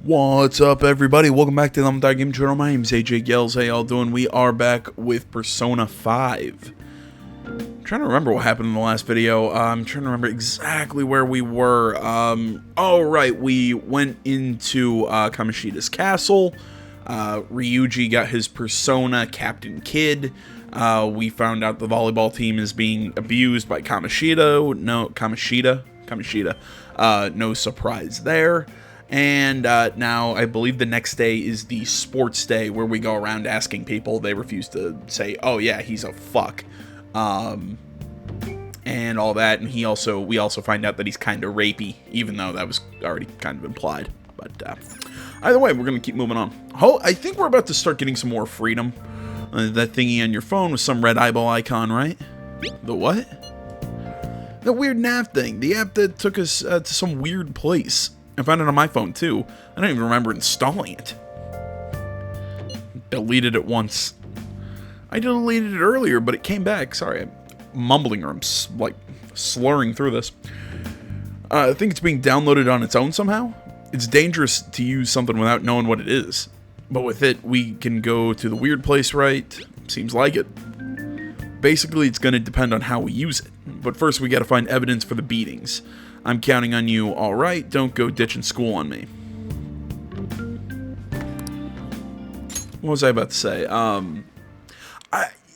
What's up, everybody? Welcome back to the Lemon Dog Game Channel. My name's AJ Gels. How y'all doing? We are back with Persona 5. I'm trying to remember what happened in the last video. I'm trying to remember exactly where we were. Oh, right. We went into Kamoshida's castle. Ryuji got his persona, Captain Kid. We found out the volleyball team is being abused by Kamoshida. Kamoshida. No surprise there. And now I believe the next day is the sports day where we go around asking people. They refuse to say, oh yeah, he's a fuck. And all that. And we also find out that he's kind of rapey, even though that was already kind of implied. But either way, we're going to keep moving on. Oh, I think we're about to start getting some more freedom. That thingy on your phone with some red eyeball icon, right? The what? The weird nav thing. The app that took us to some weird place. I found it on my phone too. I don't even remember installing it. Deleted it once. I deleted it earlier, but it came back. Sorry, I'm mumbling or I'm like slurring through this. I think it's being downloaded on its own somehow. It's dangerous to use something without knowing what it is. But with it, we can go to the weird place, right? Seems like it. Basically, it's going to depend on how we use it. But first, we got to find evidence for the beatings. I'm counting on you, alright? Don't go ditching school on me. What was I about to say?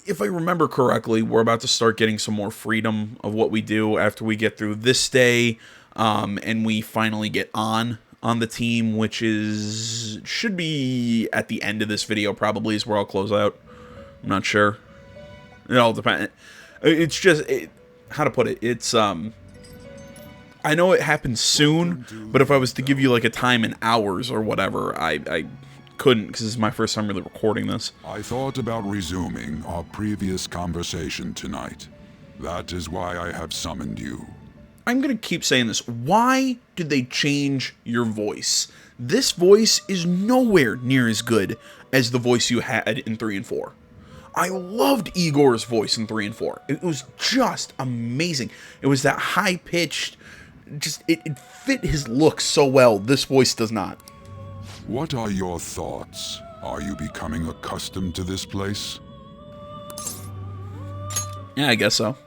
If I remember correctly, we're about to start getting some more freedom of what we do after we get through this day, and we finally get on the team, which should be at the end of this video, probably, is where I'll close out. I'm not sure. It all depends. It's just, how to put it, it's, I know it happens soon, but if I was to give you like a time in hours or whatever, I couldn't, because this is my first time really recording this. I thought about resuming our previous conversation tonight. That is why I have summoned you. I'm going to keep saying this. Why did they change your voice? This voice is nowhere near as good as the voice you had in 3 and 4. I loved Igor's voice in 3 and 4. It was just amazing. It was that high-pitched, just, it fit his look so well. This voice does not. What are your thoughts? Are you becoming accustomed to this place? Yeah, I guess so.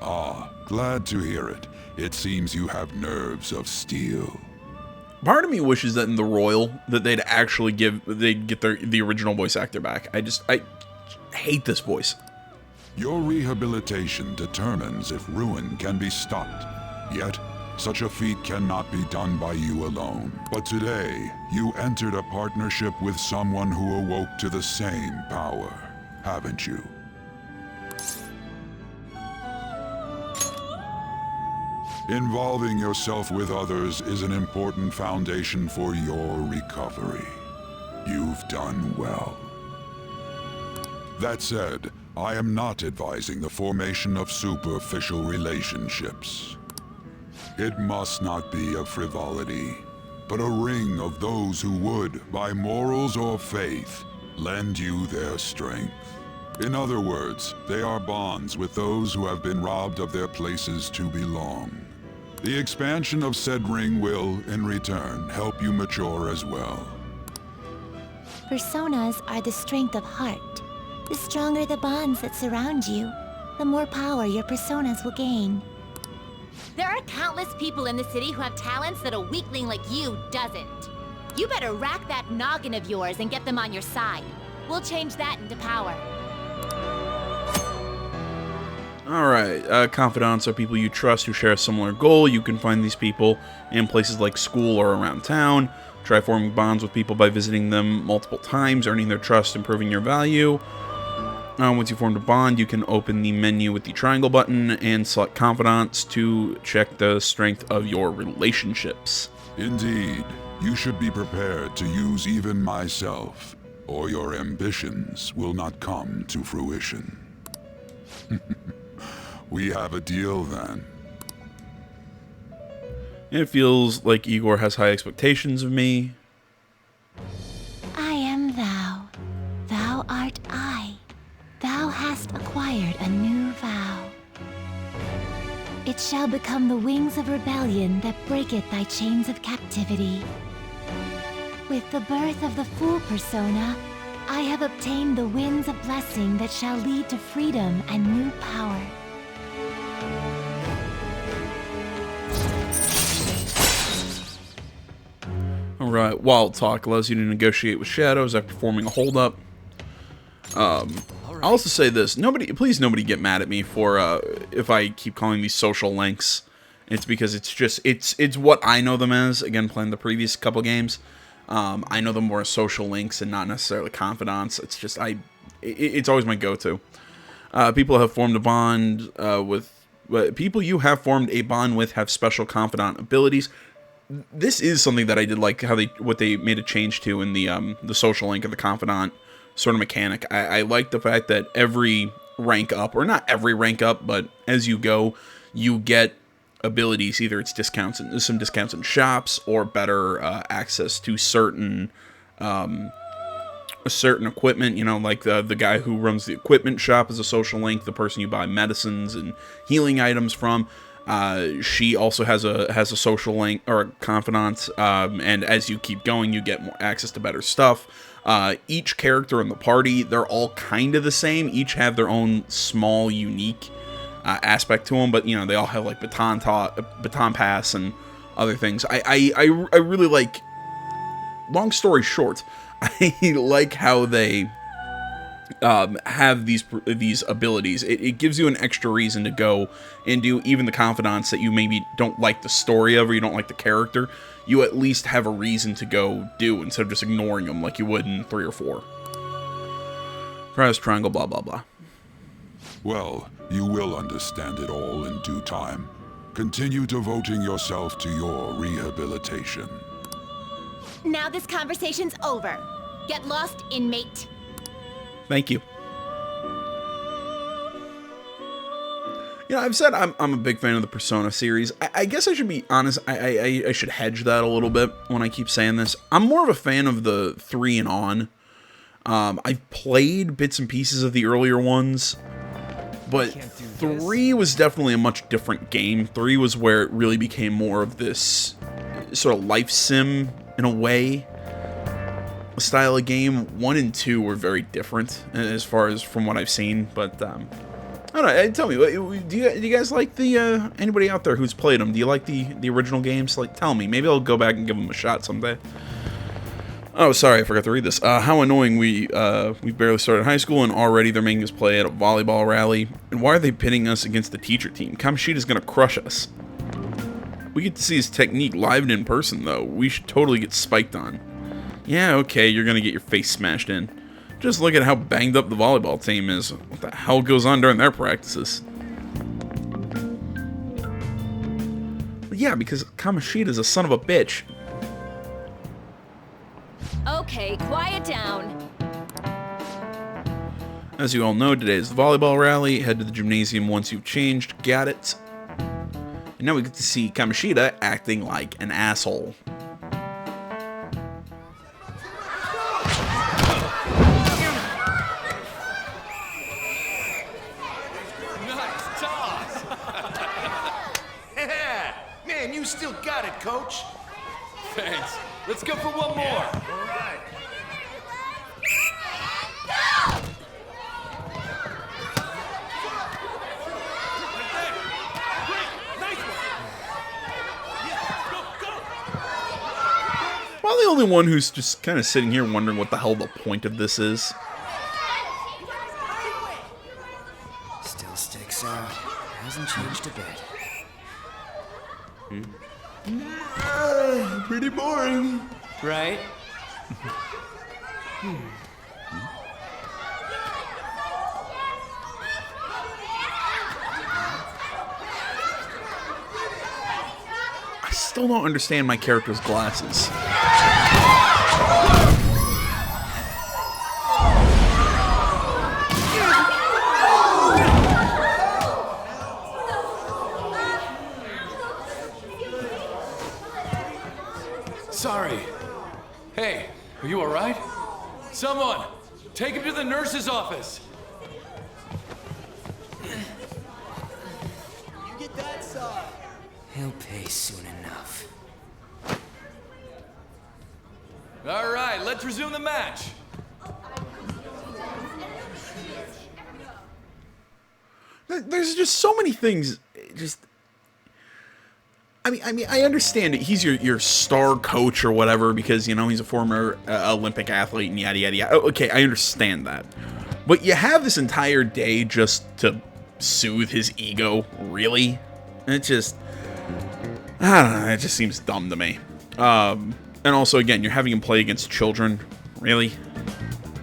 Ah, glad to hear it. It seems you have nerves of steel. Part of me wishes that in the Royal, that they'd actually get the original voice actor back. I hate this voice. Your rehabilitation determines if ruin can be stopped. Yet, such a feat cannot be done by you alone. But today, you entered a partnership with someone who awoke to the same power, haven't you? Involving yourself with others is an important foundation for your recovery. You've done well. That said, I am not advising the formation of superficial relationships. It must not be a frivolity, but a ring of those who would, by morals or faith, lend you their strength. In other words, they are bonds with those who have been robbed of their places to belong. The expansion of said ring will, in return, help you mature as well. Personas are the strength of heart. The stronger the bonds that surround you, the more power your personas will gain. There are countless people in the city who have talents that a weakling like you doesn't. You better rack that noggin of yours and get them on your side. We'll change that into power. Alright, confidants are people you trust who share a similar goal. You can find these people in places like school or around town. Try forming bonds with people by visiting them multiple times, earning their trust, improving your value. Once you formed a bond, you can open the menu with the triangle button and select confidants to check the strength of your relationships. Indeed, you should be prepared to use even myself, or your ambitions will not come to fruition. We have a deal then. It feels like Igor has high expectations of me. I am thou. Thou art I. Thou hast acquired a new vow. It shall become the wings of rebellion that breaketh thy chains of captivity. With the birth of the Fool persona, I have obtained the winds of blessing that shall lead to freedom and new power. Alright, Wild Talk allows you to negotiate with shadows after forming a holdup. I'll also say this, please nobody get mad at me for if I keep calling these social links. It's because it's what I know them as, again playing the previous couple games. I know them more as social links and not necessarily confidants. It's just, it's always my go-to. People have formed a bond people you have formed a bond with have special confidant abilities. This is something that I did like what they made a change to in the social link of the confidant sort of mechanic. I like the fact that every rank up, or not every rank up, but as you go, you get abilities. Either it's some discounts in shops, or better access to certain equipment. You know, like the guy who runs the equipment shop is a social link. The person you buy medicines and healing items from. She also has a social link or a confidant, and as you keep going, you get more access to better stuff. Each character in the party, they're all kind of the same. Each have their own small, unique aspect to them, but you know, they all have like baton pass and other things. I really like. Long story short, I like how they have these abilities. It gives you an extra reason to go and do even the confidants that you maybe don't like the story of, or you don't like the character. You at least have a reason to go do, instead of just ignoring them like you would in 3 or 4. Press triangle, blah blah blah. Well, you will understand it all in due time. Continue devoting yourself to your rehabilitation. Now this conversation's over. Get lost, inmate. Thank you. You know, I've said I'm a big fan of the Persona series. I guess I should be honest, I should hedge that a little bit when I keep saying this. I'm more of a fan of the 3 and on. I've played bits and pieces of the earlier ones, but 3 was definitely a much different game. 3 was where it really became more of this sort of life sim, in a way, style of game. 1 and 2 were very different as far as from what I've seen, but I don't know. Tell me, do you guys like the anybody out there who's played them? Do you like the original games? Like, tell me. Maybe I'll go back and give them a shot someday. Oh, sorry, I forgot to read this. How annoying! We barely started high school and already they're making us play at a volleyball rally. And why are they pitting us against the teacher team? Kamoshida's gonna crush us. We get to see his technique live and in person, though. We should totally get spiked on. Yeah, okay, you're gonna get your face smashed in. Just look at how banged up the volleyball team is. What the hell goes on during their practices? But yeah, because Kamoshida's a son of a bitch. Okay, quiet down. As you all know, today is the volleyball rally. Head to the gymnasium once you've changed. Got it. And now we get to see Kamoshida acting like an asshole. Man, you still got it, coach. Thanks. Let's go for one more. All right. Am I the only one who's just kind of sitting here wondering what the hell the point of this is? Still sticks out. Hasn't changed a bit. Pretty boring. Right? I still don't understand my character's glasses. Sorry. Hey, are you alright? Someone, take him to the nurse's office. You get that side. He'll pay soon enough. All right, let's resume the match. There's just so many things. Just, I mean, I understand it. He's your star coach or whatever because you know he's a former Olympic athlete and yada yada yada. Okay, I understand that, but you have this entire day just to soothe his ego, really? It just, I don't know. It just seems dumb to me. And also, again, you're having him play against children, really?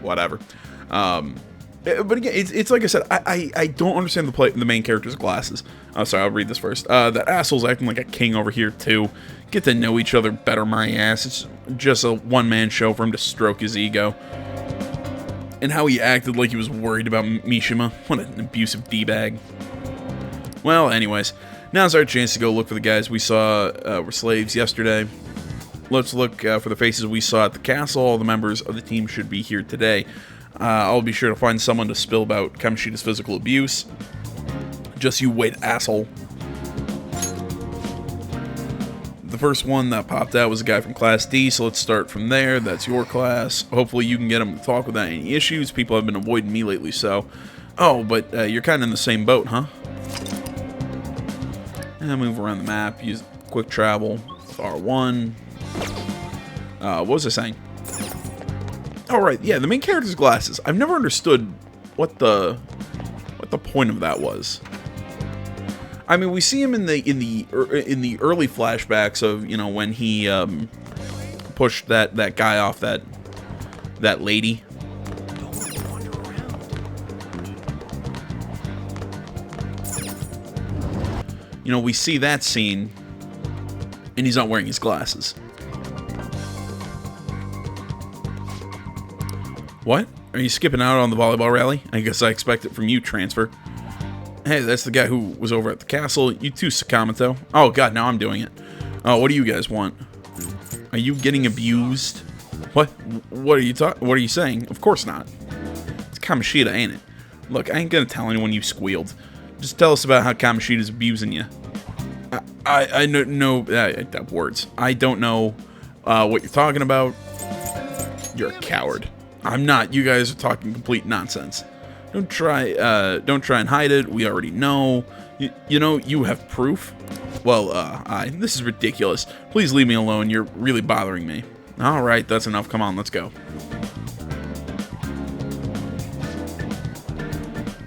Whatever. But again, it's like I said, I don't understand the main character's glasses. Oh, sorry, I'll read this first. That asshole's acting like a king over here, too. Get to know each other better, my ass. It's just a one-man show for him to stroke his ego. And how he acted like he was worried about Mishima. What an abusive D-bag. Well, anyways, now's our chance to go look for the guys we saw were slaves yesterday. Let's look for the faces we saw at the castle. All the members of the team should be here today. I'll be sure to find someone to spill about Kamoshida's physical abuse. Just you wait, asshole. The first one that popped out was a guy from Class D, so let's start from there. That's your class. Hopefully you can get him to talk without any issues. People have been avoiding me lately, so... Oh, but you're kind of in the same boat, huh? And move around the map. Use quick travel with R1. What was I saying? Oh, right, yeah, the main character's glasses. I've never understood what the point of that was. I mean, we see him in the early flashbacks of, you know, when he pushed that guy off that lady. You know, we see that scene, and he's not wearing his glasses. What? Are you skipping out on the volleyball rally? I guess I expect it from you, Transfer. Hey, that's the guy who was over at the castle. You too, Sakamoto. Oh god, now I'm doing it. Oh, what do you guys want? Are you getting abused? What? What are you saying? Of course not. It's Kamoshida, ain't it? Look, I ain't gonna tell anyone you squealed. Just tell us about how Kamoshida's abusing you. I know words. I don't know what you're talking about. You're a coward. I'm not. You guys are talking complete nonsense. Don't try and hide it. We already know. You know, you have proof. Well, this is ridiculous. Please leave me alone. You're really bothering me. All right, that's enough. Come on, let's go.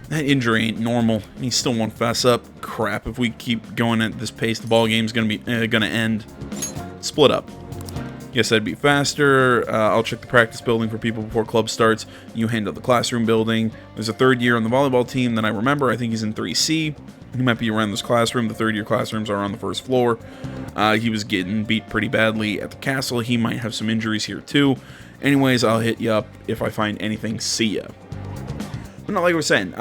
That injury ain't normal. He still won't fess up. Crap. If we keep going at this pace, the ball game's gonna end. Split up. Guess that'd be faster. I'll check the practice building for people before club starts. You handle the classroom building. There's a third year on the volleyball team that I remember. I think he's in 3C. He might be around this classroom. The third year classrooms are on the first floor. He was getting beat pretty badly at the castle. He might have some injuries here too. Anyways, I'll hit you up if I find anything. See ya. But not like I was saying,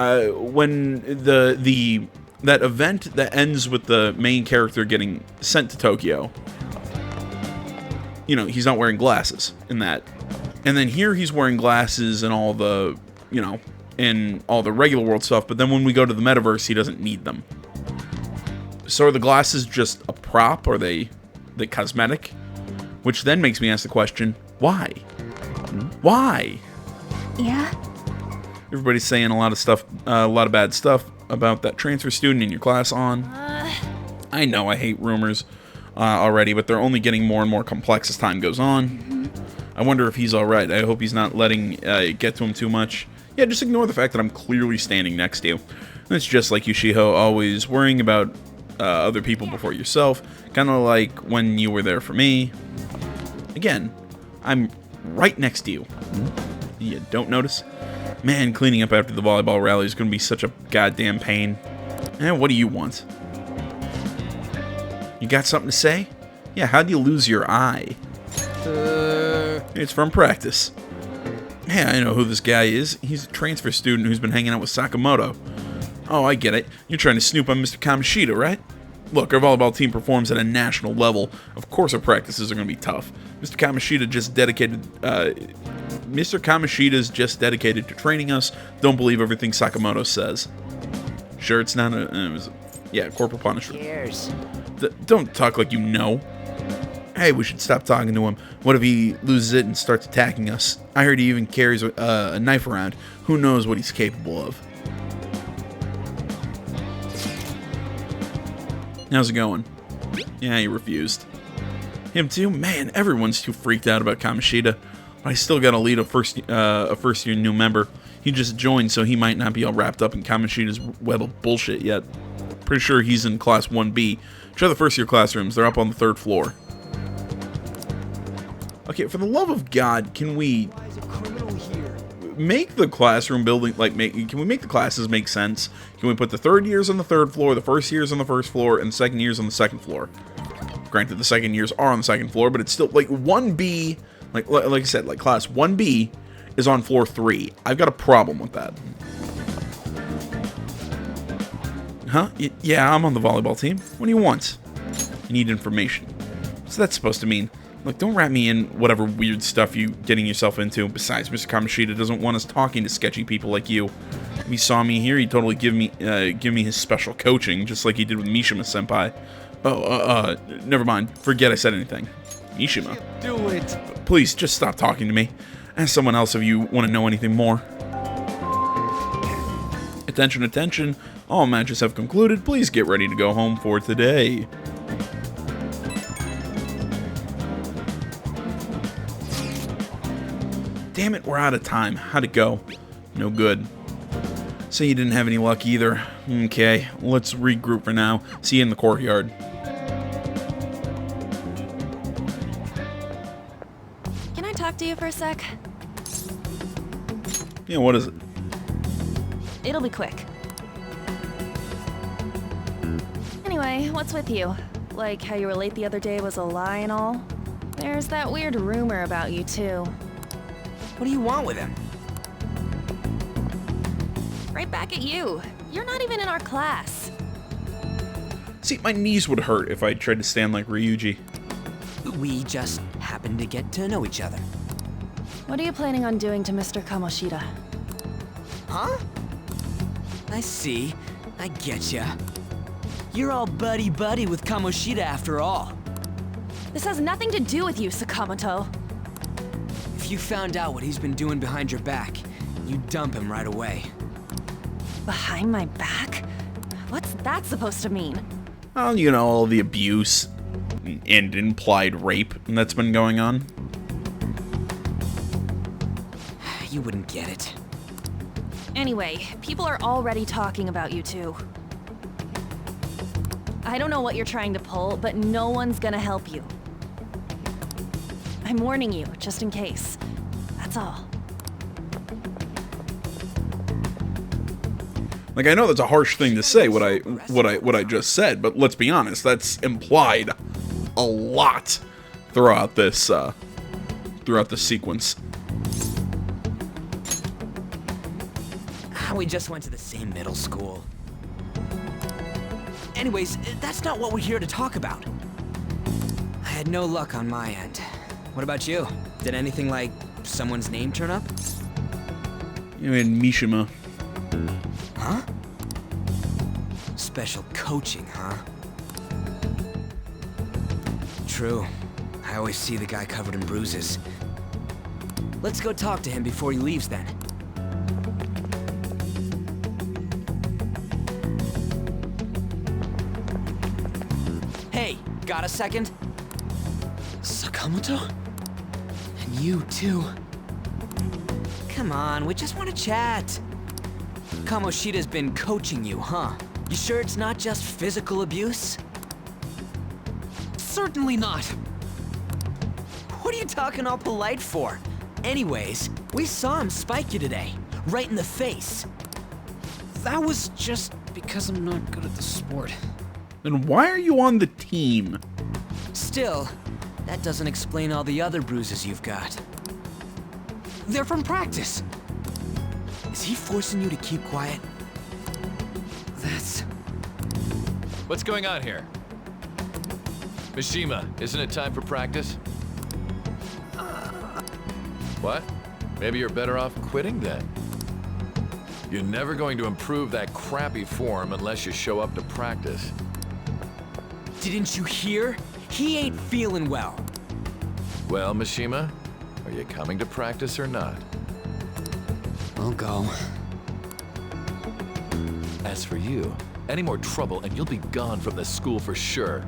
when that event that ends with the main character getting sent to Tokyo, you know, he's not wearing glasses in that. And then here he's wearing glasses and all the, you know, in all the regular world stuff, but then when we go to the metaverse, he doesn't need them. So are the glasses just a prop? Or are they cosmetic? Which then makes me ask the question, why? Why? Yeah? Everybody's saying a lot of bad stuff about that transfer student in your class on. I know I hate rumors already, but they're only getting more and more complex as time goes on. I wonder if he's alright. I hope he's not letting it get to him too much. Yeah, just ignore the fact that I'm clearly standing next to you. It's just like Yushiho, always worrying about other people before yourself. Kind of like when you were there for me. Again, I'm right next to you. You don't notice? Man, cleaning up after the volleyball rally is going to be such a goddamn pain. What do you want? You got something to say? Yeah, how'd you lose your eye? It's from practice. Hey, I know who this guy is. He's a transfer student who's been hanging out with Sakamoto. Oh, I get it. You're trying to snoop on Mr. Kamoshida, right? Look, our volleyball team performs at a national level. Of course our practices are going to be tough. Mr. Kamoshida's just dedicated to training us. Don't believe everything Sakamoto says. Sure, it's not corporal punishment. Cheers. Don't talk like you know. Hey, we should stop talking to him. What if he loses it and starts attacking us? I heard he even carries a knife around. Who knows what he's capable of? How's it going? Yeah, he refused. Him too? Man, everyone's too freaked out about Kamoshida. But I still gotta lead a first-year new member. He just joined, so he might not be all wrapped up in Kamoshida's web of bullshit yet. Pretty sure he's in Class 1B. Try the first-year classrooms. They're up on the 3rd floor. Okay, for the love of God, can we make the classroom building, like, can we make the classes make sense? Can we put the 3rd years on the 3rd floor, the 1st years on the 1st floor, and the 2nd years on the 2nd floor? Granted, the 2nd years are on the 2nd floor, but it's still, like, 1B, like I said, like, Class 1B is on floor 3. I've got a problem with that. Huh? Yeah, I'm on the volleyball team. What do you want? I need information. What's that supposed to mean? Look, don't wrap me in whatever weird stuff you getting yourself into. Besides, Mr. Kamoshida doesn't want us talking to sketchy people like you. If he saw me here, he'd totally give me his special coaching, just like he did with Mishima-senpai. Oh, never mind. Forget I said anything. Mishima? Do it. Please, just stop talking to me. Ask someone else if you want to know anything more. Attention, attention. All matches have concluded. Please get ready to go home for today. Damn it, we're out of time. How'd it go? No good. So you didn't have any luck either. Okay, let's regroup for now. See you in the courtyard. Can I talk to you for a sec? Yeah, what is it? It'll be quick. Anyway, what's with you? Like how you were late the other day was a lie and all? There's that weird rumor about you too. What do you want with him? Right back at you. You're not even in our class. See, my knees would hurt if I tried to stand like Ryuji. We just happened to get to know each other. What are you planning on doing to Mr. Kamoshida? Huh? I see. I getcha. You're all buddy-buddy with Kamoshida after all. This has nothing to do with you, Sakamoto. If you found out what he's been doing behind your back, you'd dump him right away. Behind my back? What's that supposed to mean? Well, you know, all the abuse and implied rape that's been going on. You wouldn't get it. Anyway, people are already talking about you two. I don't know what you're trying to pull, but no one's gonna help you. I'm warning you, just in case. That's all. Like, I know that's a harsh thing to say, what I just said, but let's be honest, that's implied a lot throughout this sequence. We just went to the same middle school. Anyways, that's not what we're here to talk about. I had no luck on my end. What about you? Did anything like someone's name turn up? You and Mishima. Huh? Special coaching, huh? True. I always see the guy covered in bruises. Let's go talk to him before he leaves then. Hey, got a second? Sakamoto? And you too. Come on, we just want to chat. Kamoshida's been coaching you, huh? You sure it's not just physical abuse? Certainly not. What are you talking all polite for? Anyways, we saw him spike you today, right in the face. That was just because I'm not good at the sport. Then why are you on the team? Still, that doesn't explain all the other bruises you've got. They're from practice. Is he forcing you to keep quiet? That's... What's going on here? Mishima, isn't it time for practice? What? Maybe you're better off quitting then. You're never going to improve that crappy form unless you show up to practice. Didn't you hear? He ain't feeling well. Well, Mishima, are you coming to practice or not? I'll go. As for you, any more trouble and you'll be gone from the school for sure.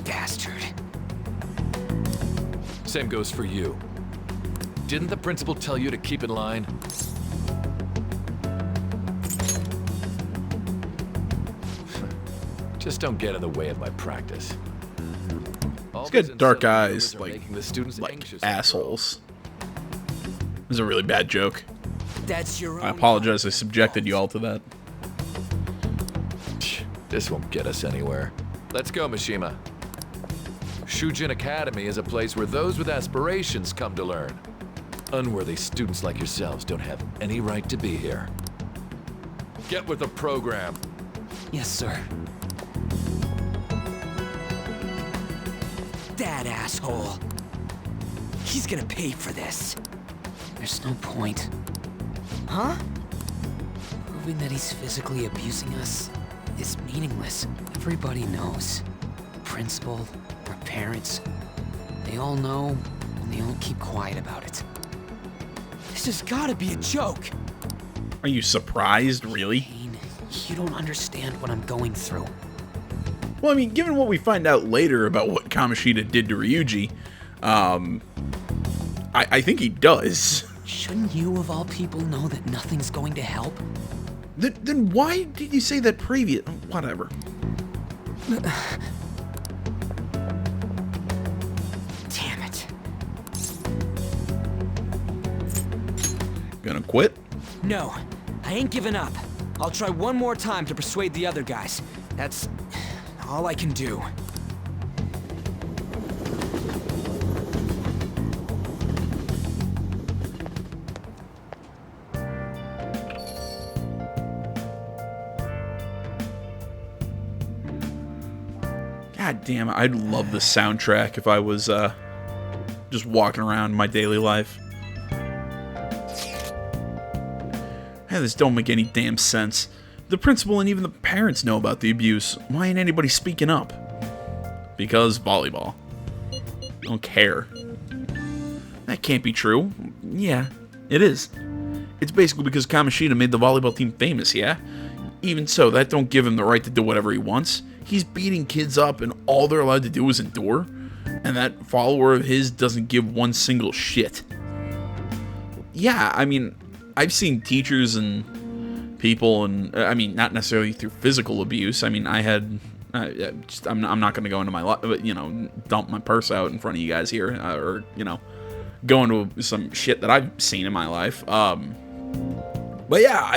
Bastard. Same goes for you. Didn't the principal tell you to keep in line? Just don't get in the way of my practice. He's got dark eyes, Are making the students like anxious. assholes. This is a really bad joke. That's your I own apologize I subjected you all to that. This won't get us anywhere. Let's go, Mishima. Shujin Academy is a place where those with aspirations come to learn. Unworthy students like yourselves don't have any right to be here. Get with the program. Yes, sir. That asshole. He's gonna pay for this. There's no point. Huh? Proving that he's physically abusing us is meaningless. Everybody knows. The principal, our parents, they all know, and they all keep quiet about it. This has gotta be a joke. Are you surprised, really? Kane, you don't understand what I'm going through. Well, I mean, given what we find out later about what Kamoshida did to Ryuji, I think he does. Shouldn't you, of all people, know that nothing's going to help? Then why did you say that previous... Whatever. Damn it. Gonna quit? No, I ain't giving up. I'll try one more time to persuade the other guys. That's all I can do. God damn it, I'd love the soundtrack if I was just walking around my daily life. Hey, this don't make any damn sense. The principal and even the parents know about the abuse. Why ain't anybody speaking up? Because volleyball. I don't care. That can't be true. Yeah, it is. It's basically because Kamoshida made the volleyball team famous, yeah? Even so, that don't give him the right to do whatever he wants. He's beating kids up and all they're allowed to do is endure. And that follower of his doesn't give one single shit. Yeah, I mean, I've seen teachers and people, and I mean, not necessarily through physical abuse. I mean, I had, I'm not going to go into my life, but, you know, dump my purse out in front of you guys here, or, you know, go into some shit that I've seen in my life. But yeah,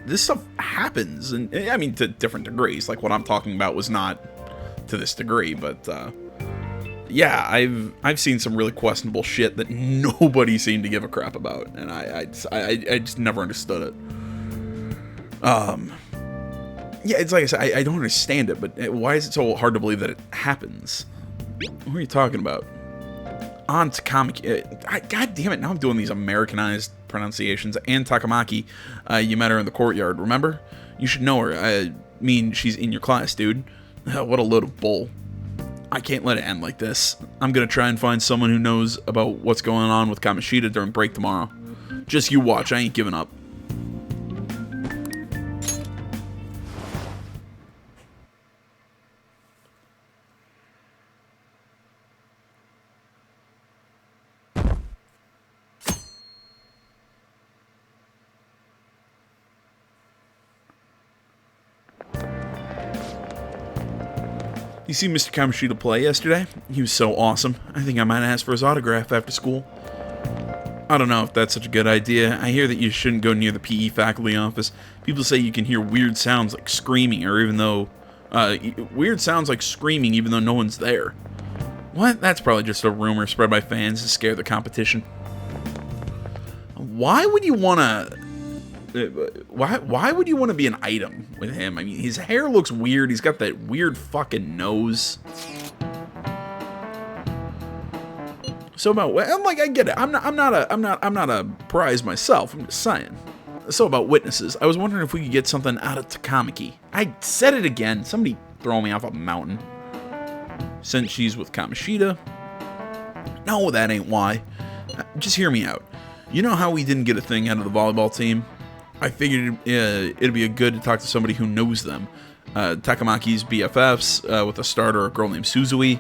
this stuff happens, and I mean, to different degrees. Like, what I'm talking about was not to this degree, but yeah, I've seen some really questionable shit that nobody seemed to give a crap about, and I just never understood it. Yeah, it's like I said, I don't understand it, but why is it so hard to believe that it happens? What are you talking about? On Takamaki. God damn it, now I'm doing these Americanized pronunciations. And Takamaki, you met her in the courtyard, remember? You should know her. I mean, she's in your class, dude. What a load of bull. I can't let it end like this. I'm gonna try and find someone who knows about what's going on with Kamoshida during break tomorrow. Just you watch, I ain't giving up. You see Mr. Kamoshida play yesterday? He was so awesome. I think I might ask for his autograph after school. I don't know if that's such a good idea. I hear that you shouldn't go near the PE faculty office. People say you can hear weird sounds like screaming, or even though... weird sounds like screaming even though no one's there. What? That's probably just a rumor spread by fans to scare the competition. Why would you want to... Why would you want to be an item with him? I mean, his hair looks weird. He's got that weird fucking nose. So about, I'm like, I get it. I'm not a prize myself. I'm just saying. So about witnesses, I was wondering if we could get something out of Takamaki. I said it again. Somebody throw me off a mountain. Since she's with Kamoshida, No, that ain't why. Just hear me out. You know how we didn't get a thing out of the volleyball team? I figured it'd be good to talk to somebody who knows them. Takamaki's BFFs with a starter, a girl named Suzui.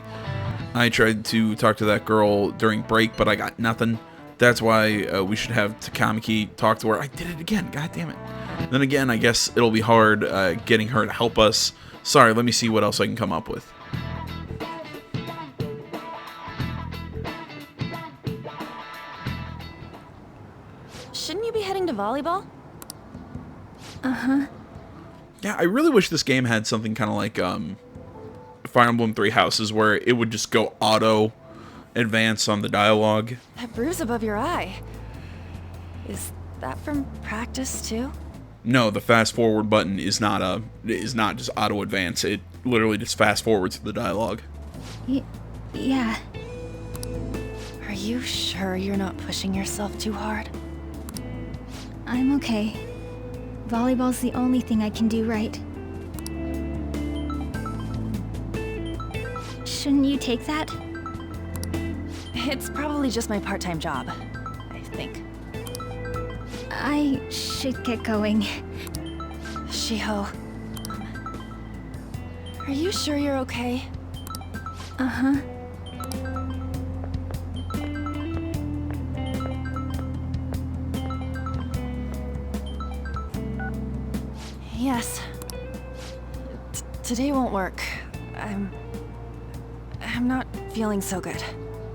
I tried to talk to that girl during break, but I got nothing. That's why we should have Takamaki talk to her. I did it again, god damn it. Then again, I guess it'll be hard getting her to help us. Sorry, let me see what else I can come up with. Shouldn't you be heading to volleyball? Yeah, I really wish this game had something kind of like Fire Emblem Three Houses, where it would just go auto advance on the dialogue. That bruise above your eye. Is that from practice too? No, the fast forward button is not just auto advance. It literally just fast forwards the dialogue. Yeah. Are you sure you're not pushing yourself too hard? I'm okay. Volleyball's the only thing I can do right. Shouldn't you take that? It's probably just my part-time job, I think. I should get going. Shiho. Are you sure you're okay? Uh-huh. Yes. Today won't work. I'm not feeling so good.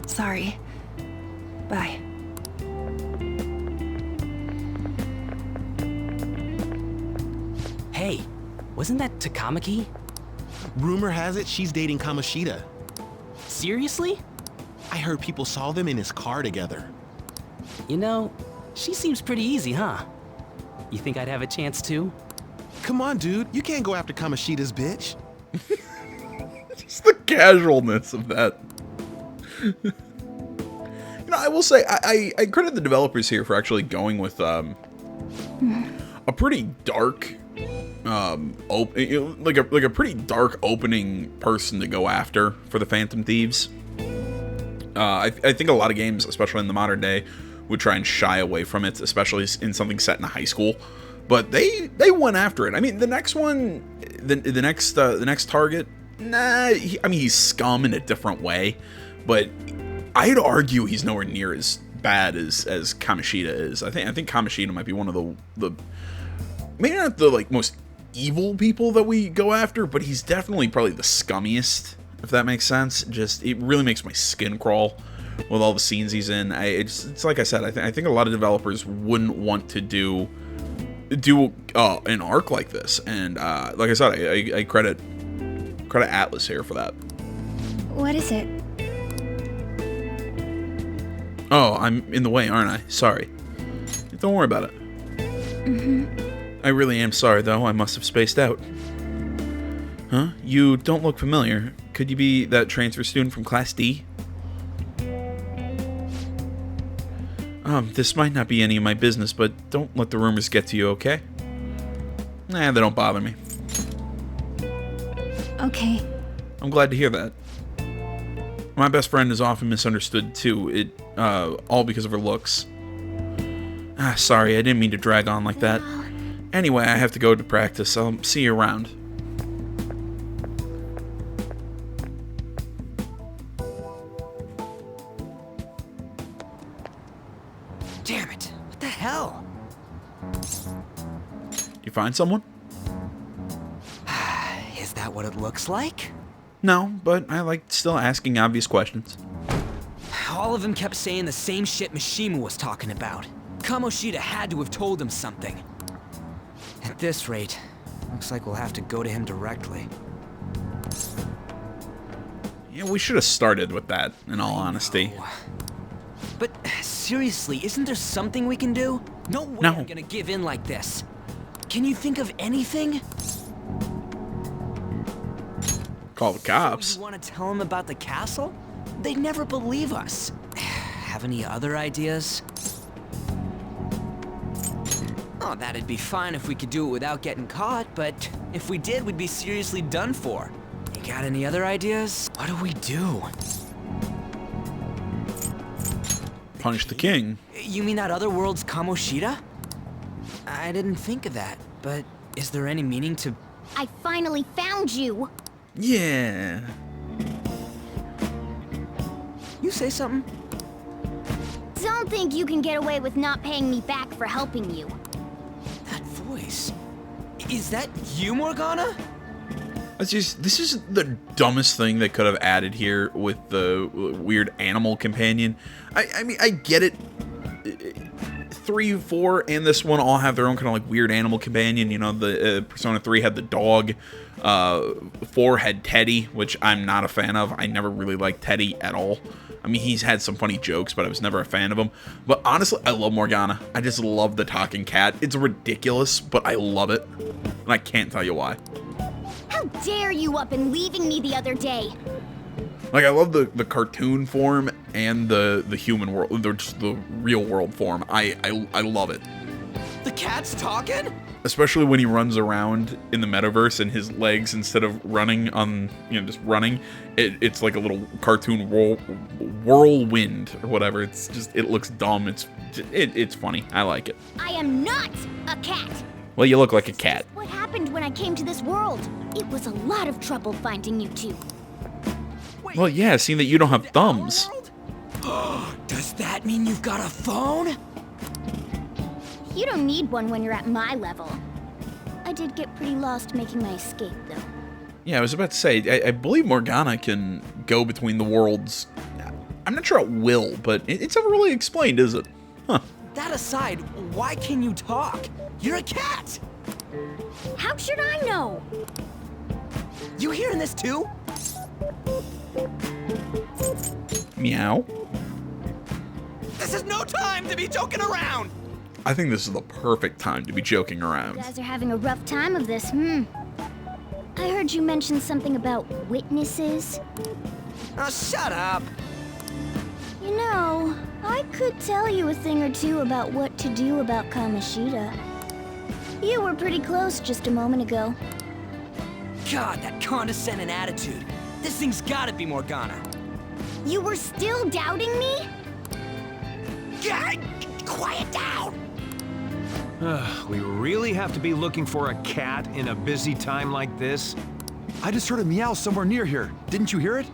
Sorry. Bye. Hey, wasn't that Takamaki? Rumor has it she's dating Kamoshida. Seriously? I heard people saw them in his car together. You know, she seems pretty easy, huh? You think I'd have a chance too? Come on, dude. You can't go after Kamoshida's bitch. Just the casualness of that. You know, I will say, I credit the developers here for actually going with a pretty dark, like a pretty dark opening person to go after for the Phantom Thieves. I think a lot of games, especially in the modern day, would try and shy away from it, especially in something set in a high school. But they went after it. I mean, the next one, the next target, nah. I mean, he's scum in a different way, but I'd argue he's nowhere near as bad as Kamoshida is. I think Kamoshida might be one of the maybe not the like most evil people that we go after, but he's definitely probably the scummiest, if that makes sense. Just it really makes my skin crawl with all the scenes he's in. It's like I said, I think a lot of developers wouldn't want to do an arc like this, and like I said, I credit Atlus here for that. What is it? Oh, I'm in the way, aren't I? Sorry. Don't worry about it. I really am sorry, though. I must have spaced out. Huh? You don't look familiar. Could you be that transfer student from Class D? This might not be any of my business, but don't let the rumors get to you, okay? Nah, they don't bother me. Okay. I'm glad to hear that. My best friend is often misunderstood, too. All because of her looks. Sorry, I didn't mean to drag on like that. Anyway, I have to go to practice. I'll see you around. Damn it. What the hell? You find someone? Is that what it looks like? No, but I like still asking obvious questions. All of them kept saying the same shit Mishima was talking about. Kamoshida had to have told him something. At this rate, looks like we'll have to go to him directly. Yeah, we should have started with that, in all honesty. But seriously, isn't there something we can do? No way No. I'm gonna give in like this. Can you think of anything? Call the cops. You want to tell them about the castle? They'd never believe us. Have any other ideas? Oh, that'd be fine if we could do it without getting caught, but if we did, we'd be seriously done for. You got any other ideas? What do we do? punish the king. You mean that other world's Kamoshida? I didn't think of that, but is there any meaning to... I finally found you! Yeah. You say something? Don't think you can get away with not paying me back for helping you. That voice... Is that you, Morgana? This is the dumbest thing they could have added here with the weird animal companion. I mean, I get it. 3, 4, and this one all have their own kind of like weird animal companion. You know, the Persona 3 had the dog. 4 had Teddy, which I'm not a fan of. I never really liked Teddy at all. I mean, he's had some funny jokes, but I was never a fan of him. But honestly, I love Morgana. I just love the talking cat. It's ridiculous, but I love it. And I can't tell you why. How dare you up and leaving me the other day? Like, I love the cartoon form and the human world, the real world form. I love it. The cat's talking? Especially when he runs around in the metaverse and his legs, instead of running on, you know, just running, it's like a little cartoon whirlwind or whatever. It's just, it looks dumb. It's funny. I like it. I am not a cat! Well, you look like a cat. What happened when I came to this world? It was a lot of trouble finding you two. Well, yeah, seeing that you don't have thumbs. Does that mean you've got a phone? You don't need one when you're at my level. I did get pretty lost making my escape, though. Yeah, I was about to say, I believe Morgana can go between the worlds. I'm not sure it will, but it's never really explained, is it? Huh. That aside, why can you talk? You're a cat! How should I know? You hearing this too? Meow. This is no time to be joking around! I think this is the perfect time to be joking around. You guys are having a rough time of this, I heard you mention something about witnesses. Oh, shut up! You know, I could tell you a thing or two about what to do about Kamoshida. You were pretty close just a moment ago. God, that condescending attitude. This thing's gotta be Morgana. You were still doubting me? God, quiet down! We really have to be looking for a cat in a busy time like this? I just heard a meow somewhere near here. Didn't you hear it?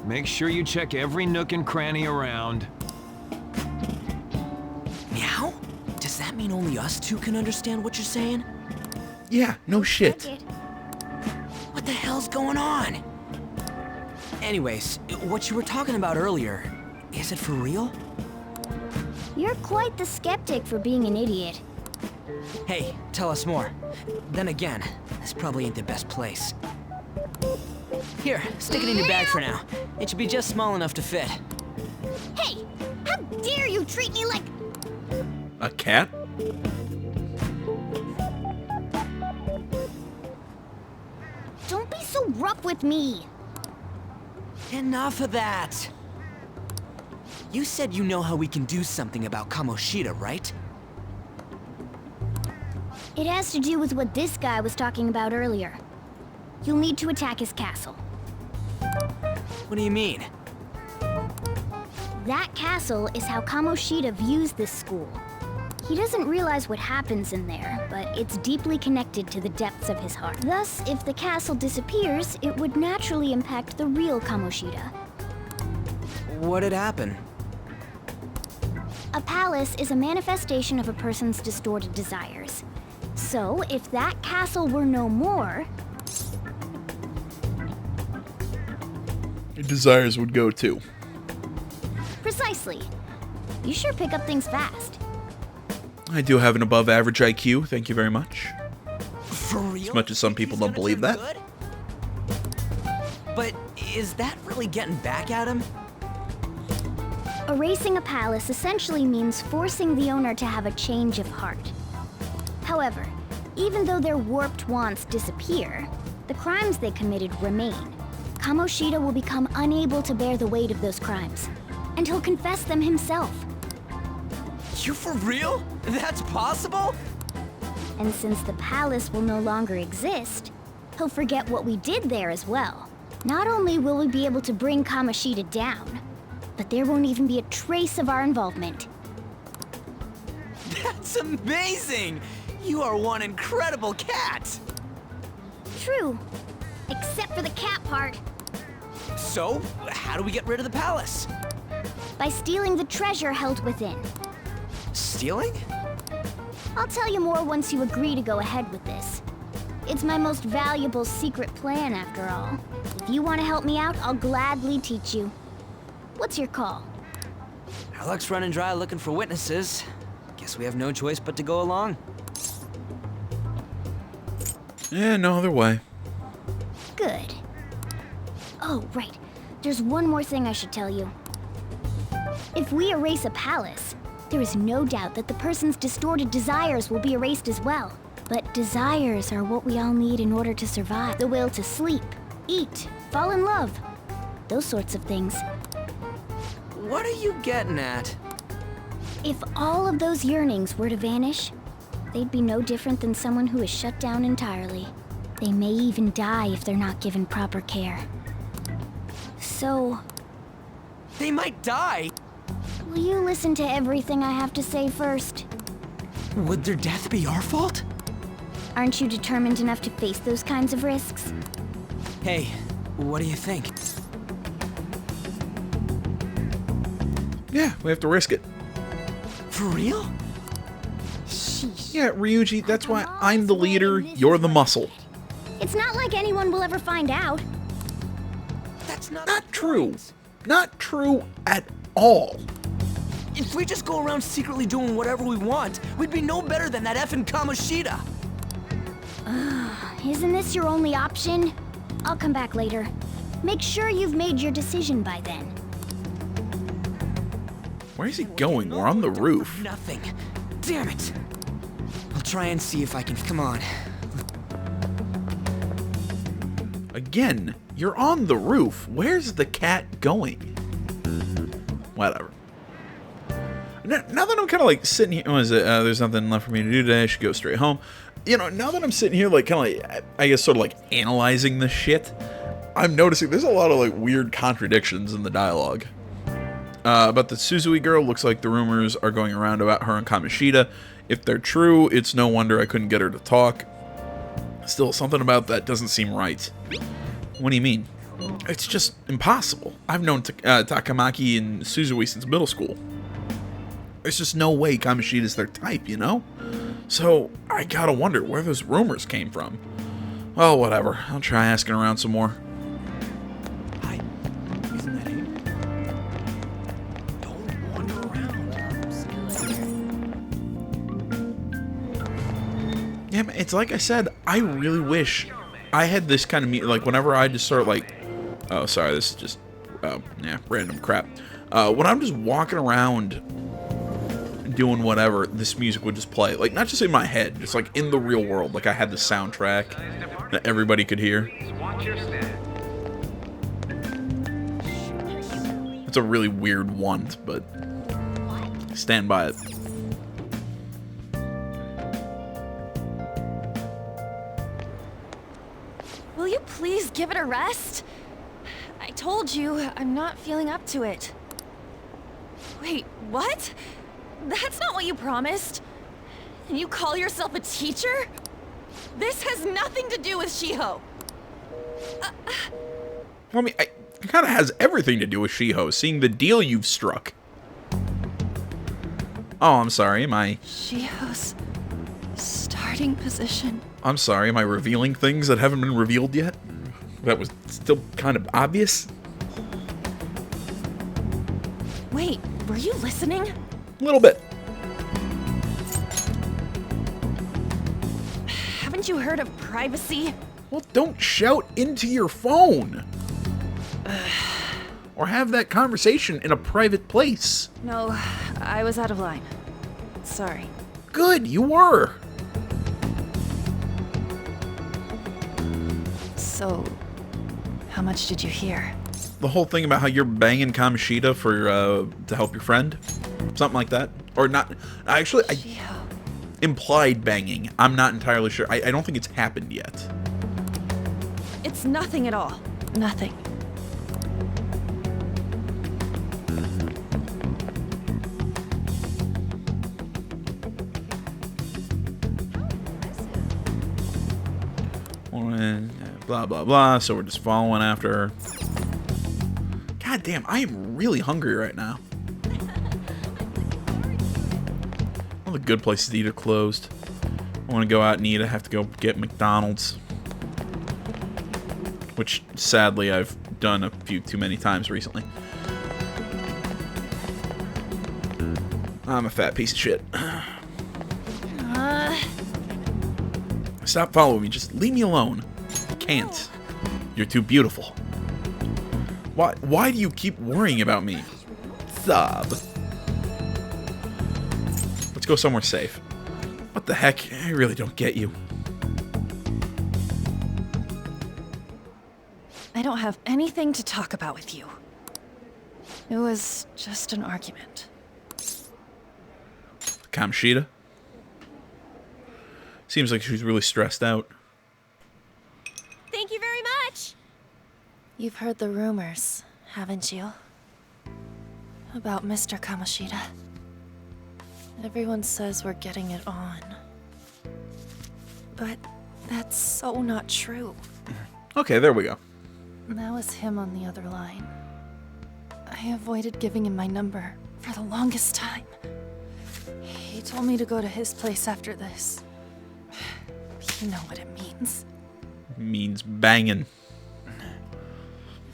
Make sure you check every nook and cranny around. Meow? Does that mean only us two can understand what you're saying? Yeah, no shit. What the hell's going on? Anyways, what you were talking about earlier, is it for real? You're quite the skeptic for being an idiot. Hey, tell us more. Then again, this probably ain't the best place. Here, stick it in your bag for now. It should be just small enough to fit. Hey! How dare you treat me like... A cat? Don't be so rough with me! Enough of that! You said you know how we can do something about Kamoshida, right? It has to do with what this guy was talking about earlier. You'll need to attack his castle. What do you mean? That castle is how Kamoshida views this school. He doesn't realize what happens in there, but it's deeply connected to the depths of his heart. Thus, if the castle disappears, it would naturally impact the real Kamoshida. What'd happen? A palace is a manifestation of a person's distorted desires. So, if that castle were no more... Your desires would go too. Precisely. You sure pick up things fast. I do have an above average IQ, thank you very much. For real? As much as some people don't believe that. Good? But is that really getting back at him? Erasing a palace essentially means forcing the owner to have a change of heart. However, even though their warped wants disappear, the crimes they committed remain. Kamoshida will become unable to bear the weight of those crimes, and he'll confess them himself. You for real? That's possible? And since the palace will no longer exist, he'll forget what we did there as well. Not only will we be able to bring Kamoshida down, but there won't even be a trace of our involvement. That's amazing! You are one incredible cat! True. Except for the cat part. So, how do we get rid of the palace? By stealing the treasure held within. Stealing? I'll tell you more once you agree to go ahead with this. It's my most valuable secret plan, after all. If you want to help me out, I'll gladly teach you. What's your call? Our luck's running dry looking for witnesses. Guess we have no choice but to go along. Yeah, no other way. Good. Oh, right. There's one more thing I should tell you. If we erase a palace, there is no doubt that the person's distorted desires will be erased as well. But desires are what we all need in order to survive. The will to sleep, eat, fall in love. Those sorts of things. What are you getting at? If all of those yearnings were to vanish, they'd be no different than someone who is shut down entirely. They may even die if they're not given proper care. So, They might die! will you listen to everything I have to say first? Would their death be our fault? Aren't you determined enough to face those kinds of risks? Hey, what do you think? Yeah, we have to risk it. For real? Yeah, Ryuji, that's why I'm the leader, you're the muscle. It's not like anyone will ever find out. That's not True. Not true at all. If we just go around secretly doing whatever we want, we'd be no better than that effing Kamoshida. Isn't this your only option? I'll come back later. Make sure you've made your decision by then. Where is he going? We're on the roof. Nothing. Damn it. I'll try and see if I can. Come on. Again, you're on the roof. Where's the cat going? Whatever. Now that I'm kind of like sitting here, what is it? There's nothing left for me to do today. I should go straight home. You know, now that I'm sitting here, like, kind of like, I guess, sort of like analyzing this shit, I'm noticing there's a lot of like weird contradictions in the dialogue. About the Suzui girl, looks like the rumors are going around about her and Kamoshida. If they're true, it's no wonder I couldn't get her to talk. Still, something about that doesn't seem right. What do you mean? It's just impossible. I've known Takamaki and Suzui since middle school. There's just no way Kamoshida's their type, you know? So, I gotta wonder where those rumors came from. Well, whatever. I'll try asking around some more. Hi. Isn't that Amy? Don't wander around. Yeah, man, it's like I said, I really wish I had this kind of like whenever I just start like, oh, sorry, this is just, yeah, random crap. When I'm just walking around doing whatever, this music would just play. Like, not just in my head, just like in the real world. Like I had the soundtrack that everybody could hear. It's a really weird want, but stand by it. Will you please give it a rest? I told you, I'm not feeling up to it. Wait, what? That's not what you promised. And you call yourself a teacher? This has nothing to do with Shiho. Well, I mean, it kind of has everything to do with Shiho, seeing the deal you've struck. Oh, I'm sorry, am I... Shiho's starting position. I'm sorry, am I revealing things that haven't been revealed yet? That was still kind of obvious? Wait, were you listening? A little bit. Haven't you heard of privacy? Well, don't shout into your phone. Or have that conversation in a private place. No, I was out of line. Sorry. Good, you were. So, how much did you hear? The whole thing about how you're banging Kamoshida for, to help your friend? Something like that. Or not. Actually, implied banging. I'm not entirely sure. I don't think it's happened yet. It's nothing at all. Nothing. Blah, blah, blah. So we're just following after her. God damn, I am really hungry right now. All the good places to eat are closed. I want to go out and eat. I have to go get McDonald's. Which, sadly, I've done a few too many times recently. I'm a fat piece of shit. Stop following me. Just leave me alone. I can't. You're too beautiful. Why do you keep worrying about me? Sob. Let's go somewhere safe. What the heck? I really don't get you. I don't have anything to talk about with you. It was just an argument. Kamoshida? Seems like she's really stressed out. Thank you very much! You've heard the rumors, haven't you? About Mr. Kamoshida. Everyone says we're getting it on. But that's so not true. Okay, there we go. That was him on the other line. I avoided giving him my number for the longest time. He told me to go to his place after this. You know what it means. Means banging.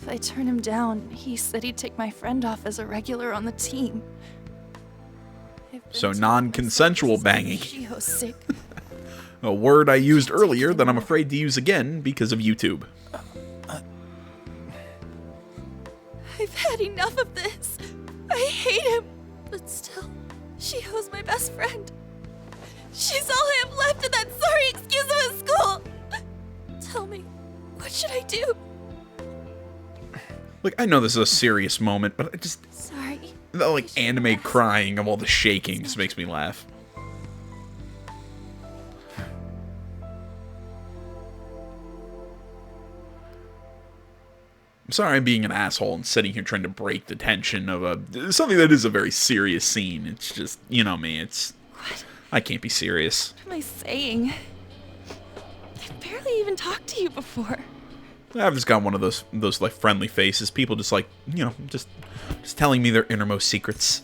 If I turn him down, he said he'd take my friend off as a regular on the team. So non-consensual banging. Shiho's sick. A word I used earlier that I'm afraid to use again because of YouTube. I've had enough of this. I hate him. But still, Shiho's my best friend. She's all I have left in that sorry excuse of a school. Tell me, what should I do? Look, I know this is a serious moment, but I just... Sorry. The, like, anime crying of all the shaking just makes me laugh. I'm sorry I'm being an asshole and sitting here trying to break the tension of something that is a very serious scene. It's just, you know me, it's... What? I can't be serious. What am I saying? I've barely even talked to you before. I've just got one of those like friendly faces. People just like, you know, just telling me their innermost secrets.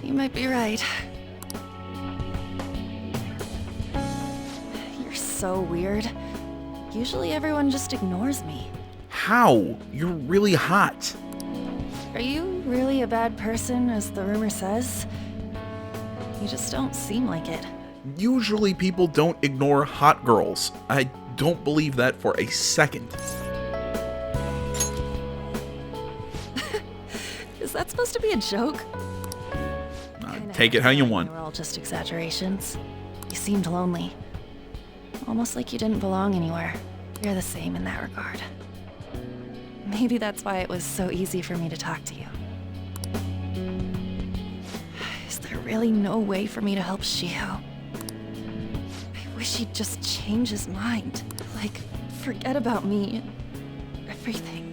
You might be right. You're so weird. Usually everyone just ignores me. How? You're really hot. Are you really a bad person, as the rumor says? You just don't seem like it. Usually people don't ignore hot girls. I don't believe that for a second. Is that supposed to be a joke? Take it how you want. They were all just exaggerations. You seemed lonely. Almost like you didn't belong anywhere. You're the same in that regard. Maybe that's why it was so easy for me to talk to you. Is there really no way for me to help Shiho? I wish he'd just change his mind. Like, forget about me and everything.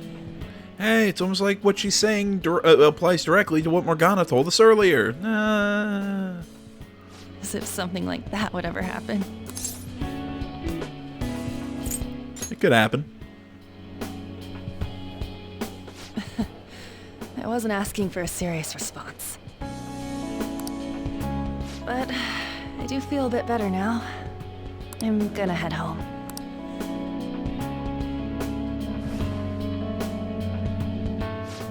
Hey, it's almost like what she's saying applies directly to what Morgana told us earlier. As if something like that would ever happen. It could happen. I wasn't asking for a serious response. But I do feel a bit better now. I'm gonna head home.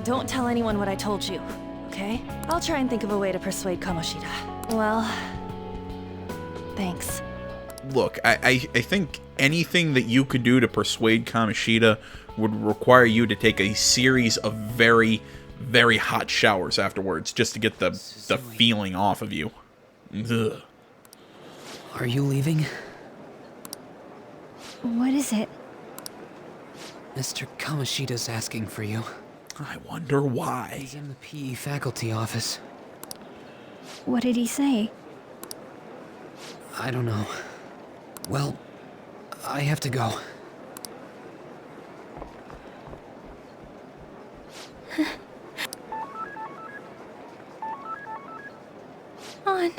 Don't tell anyone what I told you, okay? I'll try and think of a way to persuade Kamoshida. Well, thanks. Look, I think anything that you could do to persuade Kamoshida would require you to take a series of very, very hot showers afterwards just to get the feeling off of you. Ugh. Are you leaving? What is it? Mr. Kamoshida's asking for you. I wonder why. He's in the PE faculty office. What did he say? I don't know. Well, I have to go. On.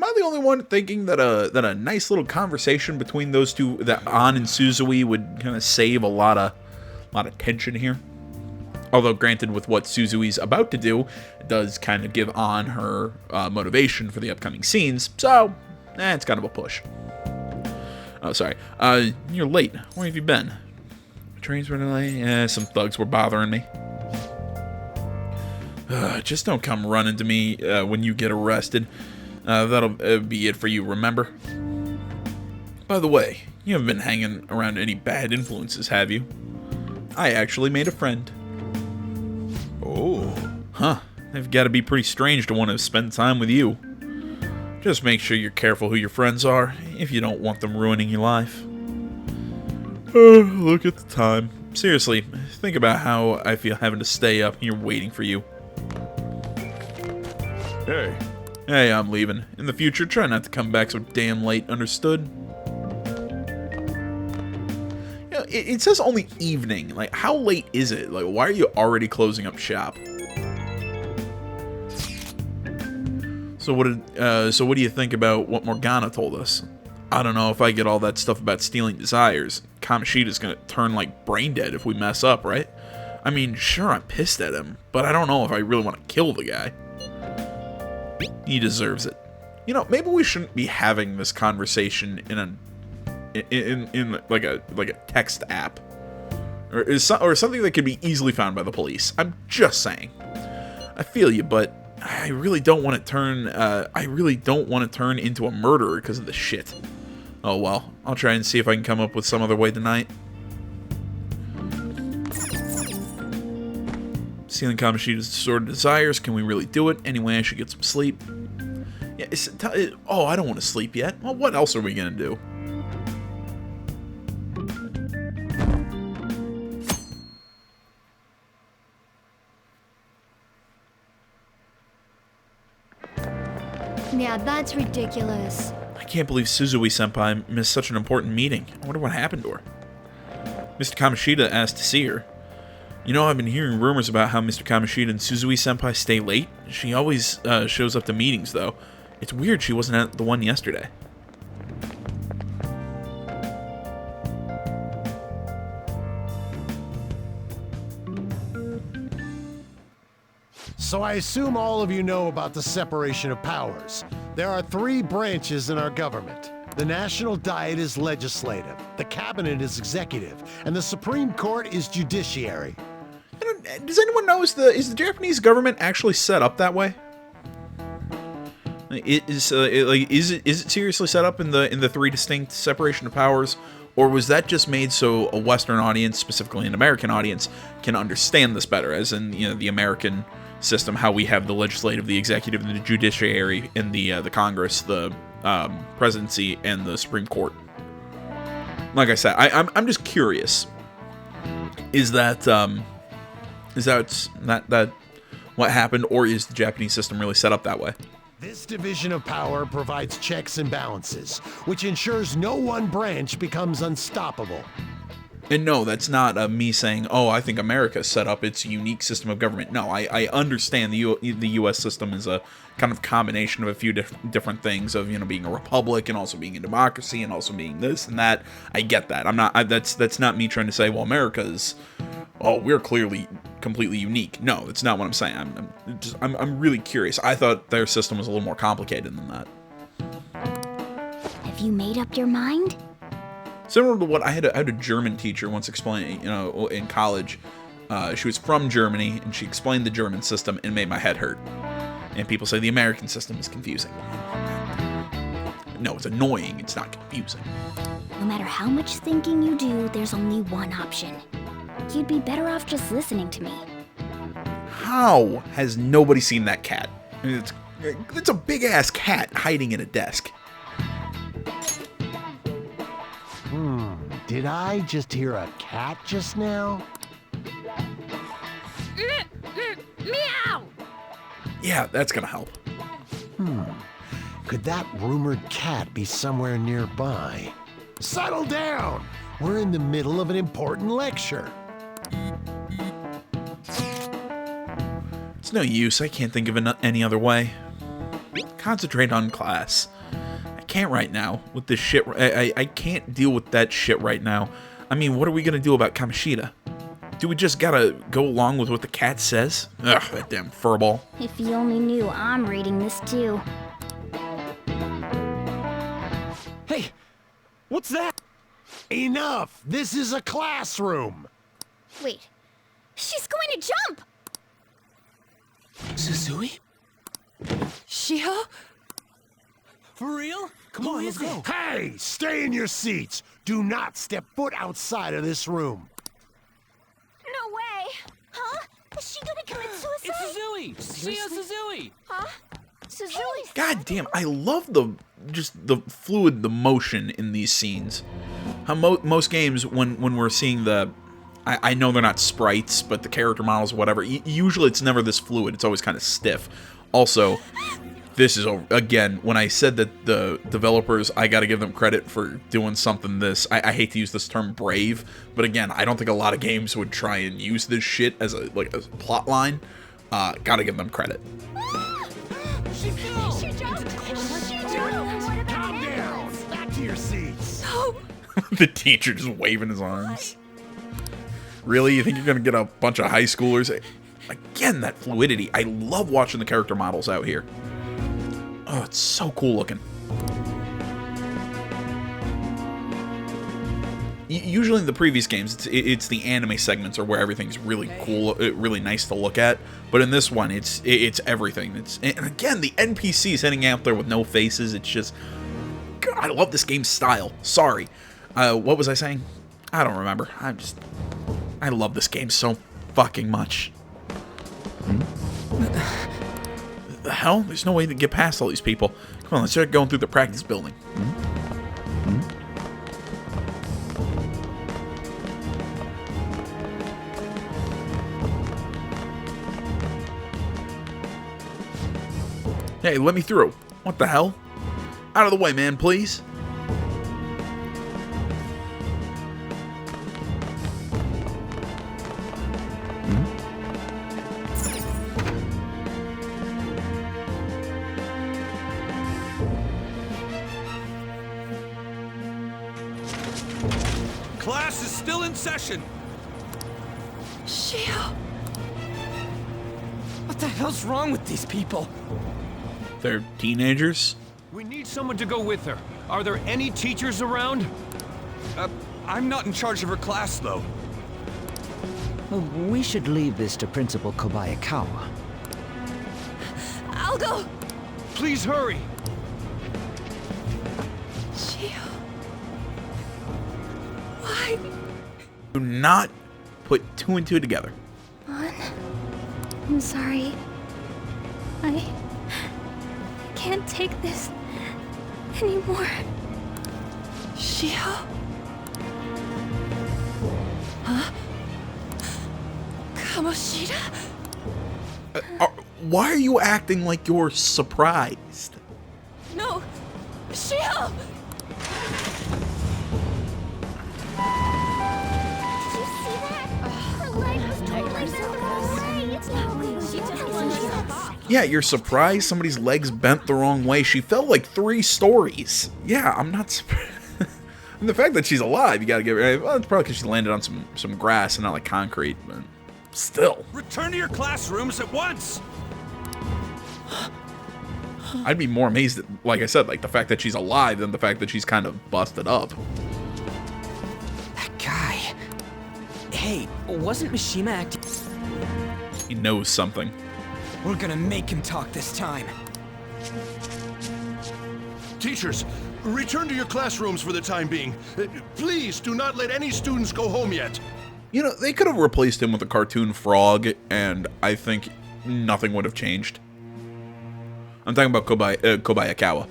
I the only one thinking that a nice little conversation between those two, that An and Suzui, would kind of save a lot of tension here? Although, granted, with what Suzui's about to do, it does kind of give An her motivation for the upcoming scenes. So, it's kind of a push. Oh, sorry. You're late. Where have you been? Trains were delayed. Some thugs were bothering me. Just don't come running to me when you get arrested. That'll be it for you, remember? By the way, you haven't been hanging around any bad influences, have you? I actually made a friend. Oh. Huh. They've got to be pretty strange to want to spend time with you. Just make sure you're careful who your friends are, if you don't want them ruining your life. Look at the time. Seriously, think about how I feel having to stay up here waiting for you. Hey. Hey, I'm leaving. In the future, try not to come back so damn late, understood? You know, it says only evening. Like, how late is it? Like, why are you already closing up shop? So what do you think about what Morgana told us? I don't know if I get all that stuff about stealing desires. Kamoshida's gonna turn like brain dead if we mess up, right? I mean, sure, I'm pissed at him, but I don't know if I really want to kill the guy. He deserves it. You know, maybe we shouldn't be having this conversation in like a text app, or something that could be easily found by the police. I'm just saying. I feel you, but I really don't want to turn. I really don't want to turn into a murderer because of this shit. Oh well, I'll try and see if I can come up with some other way tonight. Stealing Kamoshida's Sword of Desires. Can we really do it? Anyway, I should get some sleep. Yeah. Oh, I don't want to sleep yet. Well, what else are we gonna do? Yeah, that's ridiculous. I can't believe Suzui-senpai missed such an important meeting. I wonder what happened to her. Mr. Kamoshida asked to see her. You know, I've been hearing rumors about how Mr. Kamoshida and Suzui-senpai stay late. She always shows up to meetings, though. It's weird she wasn't at the one yesterday. So I assume all of you know about the separation of powers. There are 3 branches in our government. The National Diet is legislative, the Cabinet is executive, and the Supreme Court is judiciary. Does anyone know, is the Japanese government actually set up that way? Is it seriously set up in the 3 distinct separation of powers, or was that just made so a Western audience, specifically an American audience, can understand this better? As in, you know, the American system, how we have the legislative, the executive, and the judiciary, and the Congress, the presidency, and the Supreme Court. Like I said, I'm just curious. Is that what happened, or is the Japanese system really set up that way? This division of power provides checks and balances, which ensures no one branch becomes unstoppable. And no, that's not me saying, oh, I think America set up its unique system of government. No, I understand the U.S. system is a kind of combination of a few different things of, you know, being a republic and also being a democracy and also being this and that. I get that. That's not me trying to say, well, America's, oh, we're clearly completely unique. No, that's not what I'm saying. I'm really curious. I thought their system was a little more complicated than that. Have you made up your mind? Similar to what I had a German teacher once explain, you know, in college. She was from Germany, and she explained the German system and made my head hurt. And people say the American system is confusing. No, it's annoying. It's not confusing. No matter how much thinking you do, there's only one option. You'd be better off just listening to me. How has nobody seen that cat? I mean, it's a big-ass cat hiding in a desk. Did I just hear a cat just now? Meow! Yeah, that's gonna help. Could that rumored cat be somewhere nearby? Settle down! We're in the middle of an important lecture. It's no use. I can't think of any other way. Concentrate on class. can't right now with this shit. I can't deal with that shit right now. I mean, what are we gonna do about Kamoshida? Do we just gotta go along with what the cat says? Ugh, that damn furball. If you only knew I'm reading this too. Hey, what's that? Enough! This is a classroom! Wait, she's going to jump! Suzui? Shiho? For real? Come on, let's go. Hey, stay in your seats! Do not step foot outside of this room. No way! Huh? Is she gonna commit suicide? It's Suzui! Shiho Suzui! Huh? Suzui? God damn, I love the fluid, the motion in these scenes. How most games, when we're seeing the, I know they're not sprites, but the character models, whatever, usually it's never this fluid. It's always kind of stiff. Also, this is, again, when I said that the developers, I gotta give them credit for doing something this, I hate to use this term brave, but again, I don't think a lot of games would try and use this shit as a plot line. Gotta give them credit. She fell! She jumped! She jumped! Calm down! Back to your seats! No! The teacher just waving his arms. Really? You think you're gonna get a bunch of high schoolers? Again, that fluidity. I love watching the character models out here. Oh, it's so cool looking. Usually in the previous games, it's the anime segments are where everything's really cool, really nice to look at. But in this one, it's everything. And again, the NPCs heading out there with no faces. It's just, God, I love this game's style. Sorry, what was I saying? I don't remember. I love this game so fucking much. The hell? There's no way to get past all these people. Come on, let's start going through the practice building. Hey, let me through. What the hell? Out of the way, man, please. Class is still in session. Shiho! What the hell's wrong with these people? They're teenagers. We need someone to go with her. Are there any teachers around? I'm not in charge of her class, though. Well, we should leave this to Principal Kobayakawa. I'll go! Please hurry! Shiho... Why? Do not put two and two together. I'm sorry. I can't take this anymore. Shiho? Huh? Kamoshida? Why are you acting like you're surprised? No! Shiho! Did you see that? Her leg was totally away. It's not real. She just lunged off. Yeah, you're surprised somebody's legs bent the wrong way. She fell like 3 stories. Yeah, I'm not surprised. And the fact that she's alive, you gotta give her. Well, it's probably because she landed on some grass and not like concrete, but still. Return to your classrooms at once! I'd be more amazed at, like I said, like the fact that she's alive than the fact that she's kind of busted up. That guy... Hey, wasn't Mishima acting... He knows something. We're gonna make him talk this time. Teachers, return to your classrooms for the time being. Please do not let any students go home yet. You know, they could have replaced him with a cartoon frog, and I think nothing would have changed. I'm talking about Kobayakawa.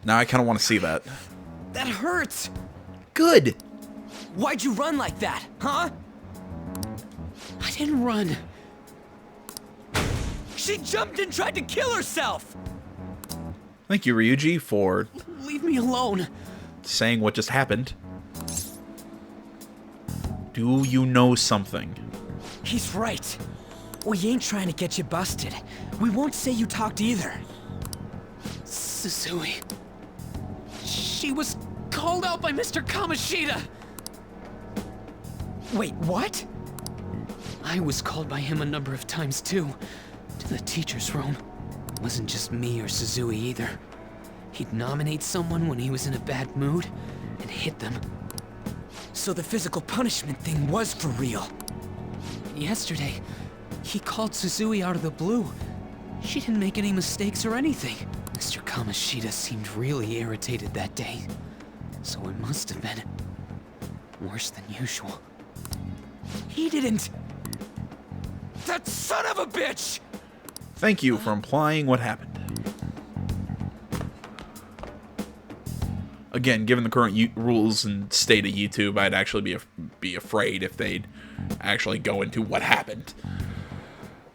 Now I kind of want to see that. That hurts! Good! Why'd you run like that, huh? I didn't run. She jumped and tried to kill herself! Thank you, Ryuji, for Leave me alone. saying what just happened. Do you know something? He's right. We ain't trying to get you busted. We won't say you talked either. Suzui. She was called out by Mr. Kamoshida! Wait, what? I was called by him a number of times too, to the teacher's room. It wasn't just me or Suzui either. He'd nominate someone when he was in a bad mood and hit them. So the physical punishment thing was for real. Yesterday, he called Suzui out of the blue. She didn't make any mistakes or anything. Mr. Kamoshida seemed really irritated that day. So it must have been worse than usual. He didn't... That son of a bitch! Thank you for implying what happened. Again, given the current rules and state of YouTube, I'd actually be afraid if they'd actually go into what happened.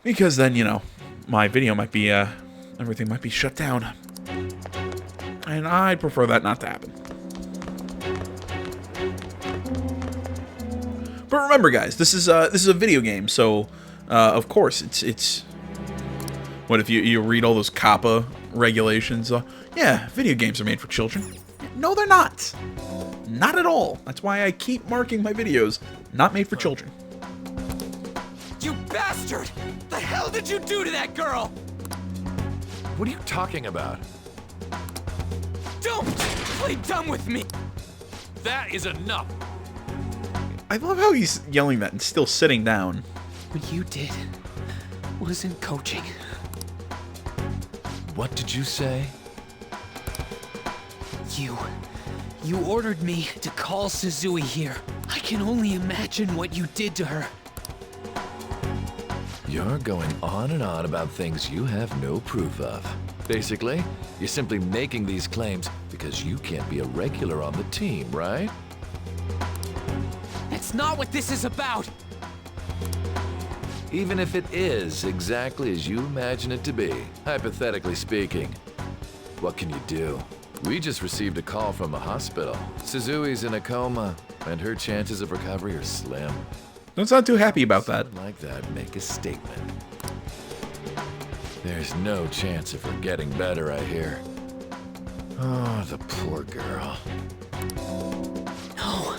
Because then, you know, my video might be, everything might be shut down. And I'd prefer that not to happen. But remember, guys, this is a video game, so of course it's. What if you read all those COPPA regulations? Yeah, video games are made for children. No, they're not. Not at all. That's why I keep marking my videos not made for children. You bastard! The hell did you do to that girl? What are you talking about? Don't play dumb with me! That is enough! I love how he's yelling that and still sitting down. What you did wasn't coaching. What did you say? You ordered me to call Suzui here. I can only imagine what you did to her. You're going on and on about things you have no proof of. Basically, you're simply making these claims because you can't be a regular on the team, right? That's not what this is about! Even if it is exactly as you imagine it to be, hypothetically speaking, what can you do? We just received a call from a hospital. Suzui's in a coma, and her chances of recovery are slim. Don't sound too happy about that. Something like that, make a statement. There's no chance of her getting better, I hear. Oh, the poor girl. No.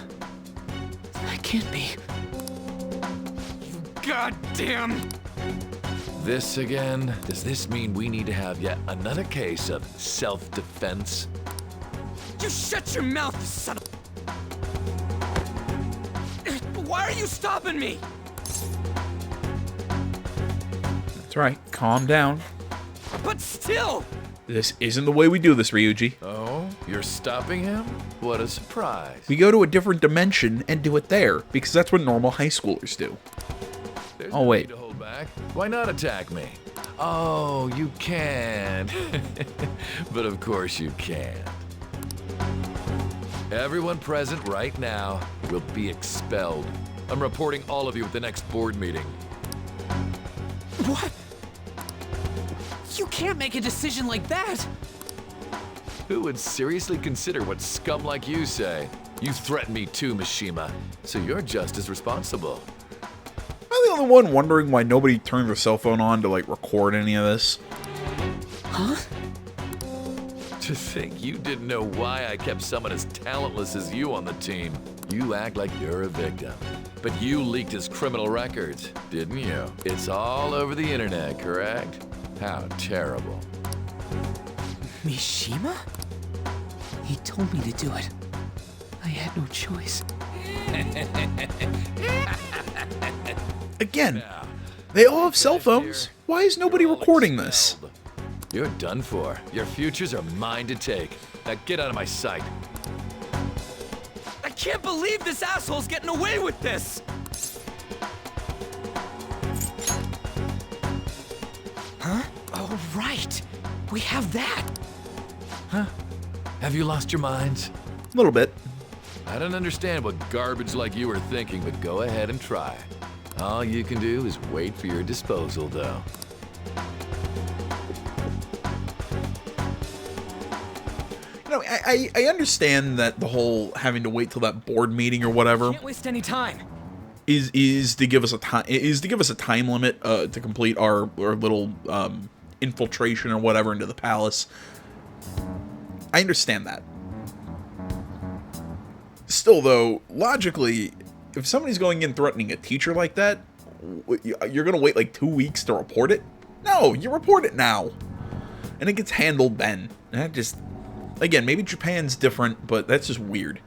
That can't be. You goddamn... This again? Does this mean we need to have yet another case of self-defense? You shut your mouth, you son of... Why are you stopping me? That's right. Calm down. But still! This isn't the way we do this, Ryuji. Oh? You're stopping him? What a surprise. We go to a different dimension and do it there, because that's what normal high schoolers do. There's oh, no wait. need to hold back. Why not attack me? Oh, you can. But of course you can't. Everyone present right now will be expelled. I'm reporting all of you at the next board meeting. What? You can't make a decision like that! Who would seriously consider what scum like you say? You threatened me too, Mishima, so you're just as responsible. Am I the only one wondering why nobody turned their cell phone on to, like, record any of this? Huh? To think you didn't know why I kept someone as talentless as you on the team. You act like you're a victim. But you leaked his criminal records, didn't you? It's all over the internet, correct? How terrible. Mishima? He told me to do it. I had no choice. Again, they all have cell phones. Why is nobody recording this? You're done for. Your futures are mine to take. Now get out of my sight. I can't believe this asshole's getting away with this! Huh? Oh, right. We have that. Huh? Have you lost your minds? A little bit. I don't understand what garbage like you are thinking, but go ahead and try. All you can do is wait for your disposal, though. You know, I understand that the whole having to wait till that board meeting or whatever Can't waste any time. is to give us a time limit to complete our little infiltration or whatever into the palace. I understand that. Still, though, logically, if somebody's going in threatening a teacher like that, you're going to wait like 2 weeks to report it? No, you report it now. And it gets handled then. And that just, again, maybe Japan's different, but that's just weird.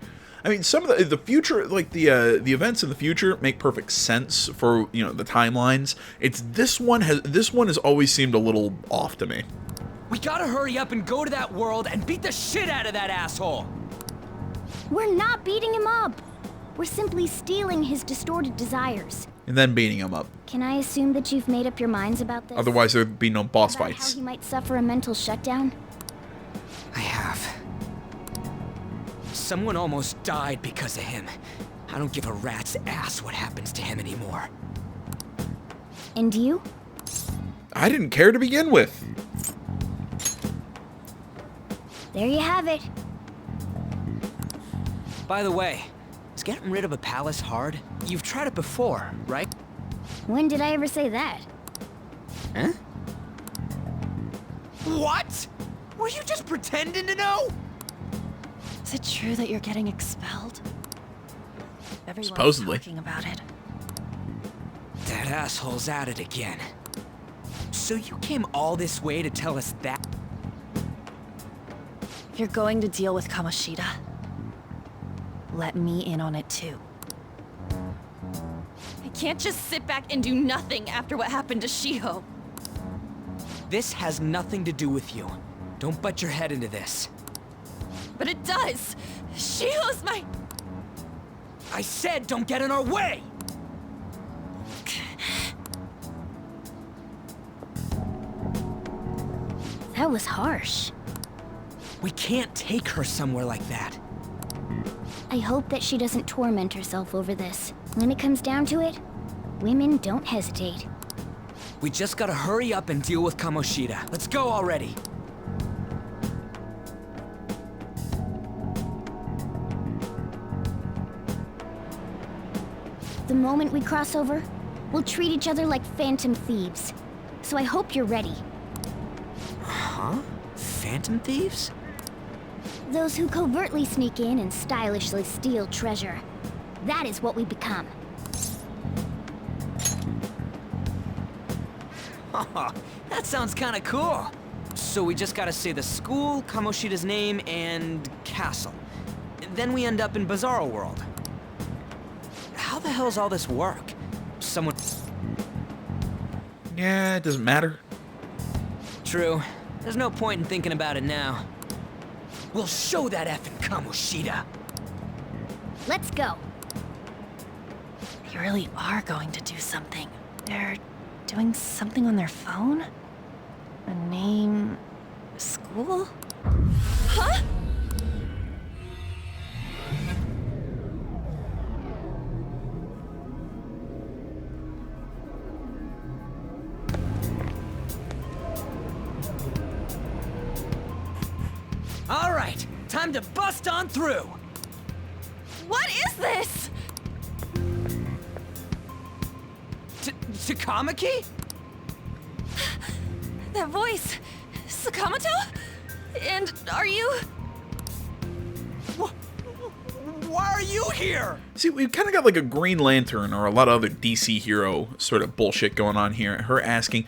I mean, some of the future, like the events in the future make perfect sense for, you know, the timelines. It's this one has always seemed a little off to me. We gotta hurry up and go to that world and beat the shit out of that asshole. We're not beating him up. We're simply stealing his distorted desires. And then beating him up. Can I assume that you've made up your minds about this? Otherwise, there'd be no boss About fights. how he might suffer a mental shutdown? I have. Someone almost died because of him. I don't give a rat's ass what happens to him anymore. And you? I didn't care to begin with. There you have it. By the way, is getting rid of a palace hard? You've tried it before, right? When did I ever say that? Huh? What? Were you just pretending to know? Is it true that you're getting expelled? Everyone's Supposedly. talking about it. That asshole's at it again. So you came all this way to tell us that? If you're going to deal with Kamoshida, let me in on it too. I can't just sit back and do nothing after what happened to Shiho. This has nothing to do with you. Don't butt your head into this. But it does! Shiho's my... I said don't get in our way! That was harsh. We can't take her somewhere like that. I hope that she doesn't torment herself over this. When it comes down to it, women don't hesitate. We just gotta hurry up and deal with Kamoshida. Let's go already. The moment we cross over, we'll treat each other like phantom thieves. So I hope you're ready. Huh? Phantom thieves? Those who covertly sneak in and stylishly steal treasure. That is what we become. That sounds kinda cool. So we just gotta say the school, Kamoshida's name, and castle. Then we end up in Bizarro World. How the hell's all this work? Someone... Yeah, it doesn't matter. True. There's no point in thinking about it now. We'll show that effing Kamoshida. Let's go. They really are going to do something. They're doing something on their phone? A name... school? Huh? All right, time to bust on through. What is this? Takamaki? That voice... Sakamoto? And are you... Why are you here? See, we've kind of got like a Green Lantern or a lot of other DC hero sort of bullshit going on here. Her asking,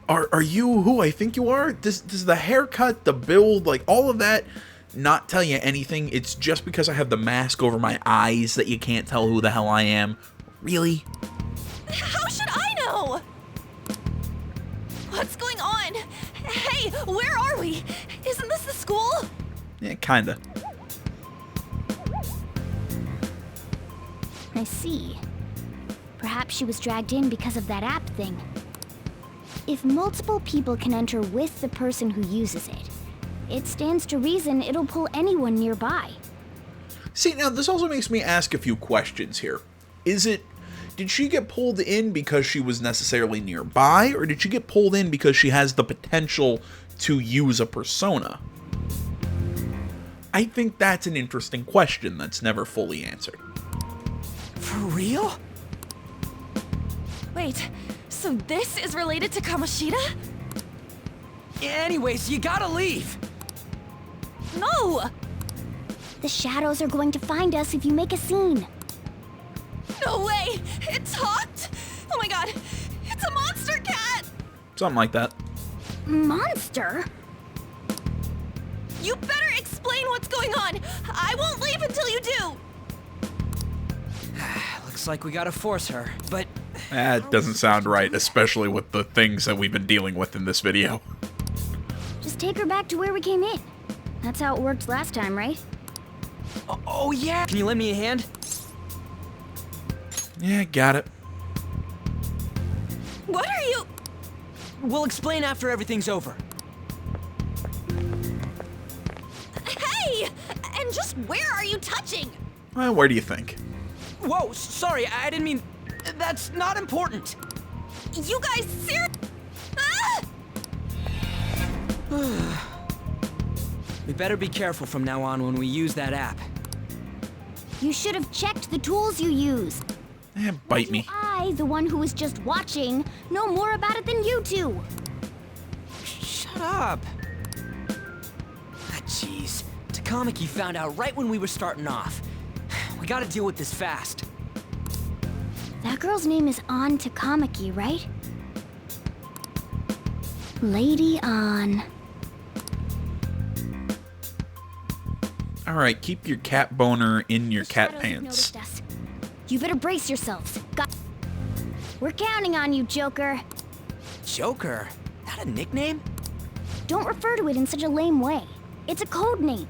are you who I think you are? Does the haircut, the build, like all of that not tell you anything? It's just because I have the mask over my eyes that you can't tell who the hell I am? Really? How should I know? What's going on? Hey, where are we? Isn't this the school? Yeah, kinda. I see. Perhaps she was dragged in because of that app thing. If multiple people can enter with the person who uses it, it stands to reason it'll pull anyone nearby. See, now this also makes me ask a few questions here. Did she get pulled in because she was necessarily nearby, or did she get pulled in because she has the potential to use a persona? I think that's an interesting question that's never fully answered. For real? Wait, so this is related to Kamoshida? Anyways, you gotta leave. No! The shadows are going to find us if you make a scene. No way! It talked! Oh my god! It's a monster cat! Something like that. Monster? You better explain what's going on! I won't leave until you do! Looks like we gotta force her, but... That doesn't sound right, especially with the things that we've been dealing with in this video. Just take her back to where we came in. That's how it worked last time, right? Oh yeah! Can you lend me a hand? Yeah, got it. What are you... We'll explain after everything's over. Hey! And just where are you touching? Well, where do you think? Whoa, sorry, I didn't mean... That's not important. You guys We better be careful from now on when we use that app. You should have checked the tools you use. Bite me. I, the one who was just watching, know more about it than you two. Shut up. Jeez. Takamaki found out right when we were starting off. We gotta deal with this fast. That girl's name is An Takamaki, right? Lady An. Alright, keep your cat boner in your cat Shadows have pants. noticed us. You better brace yourselves. We're counting on you, Joker. Joker? That a nickname? Don't refer to it in such a lame way. It's a code name.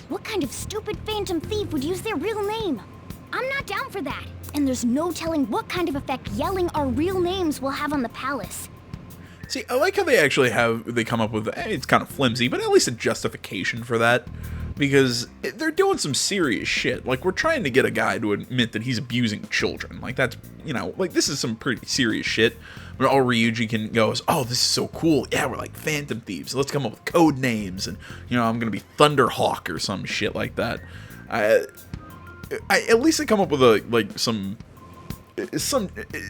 What kind of stupid phantom thief would use their real name? I'm not down for that. And there's no telling what kind of effect yelling our real names will have on the palace. See, I like how they come up with, it's kind of flimsy, but at least a justification for that. Because they're doing some serious shit. Like, we're trying to get a guy to admit that he's abusing children. Like, that's, you know, like, this is some pretty serious shit. But all Ryuji goes, oh, this is so cool. Yeah, we're like phantom thieves. Let's come up with code names. And, you know, I'm going to be Thunderhawk or some shit like that. At least they come up with some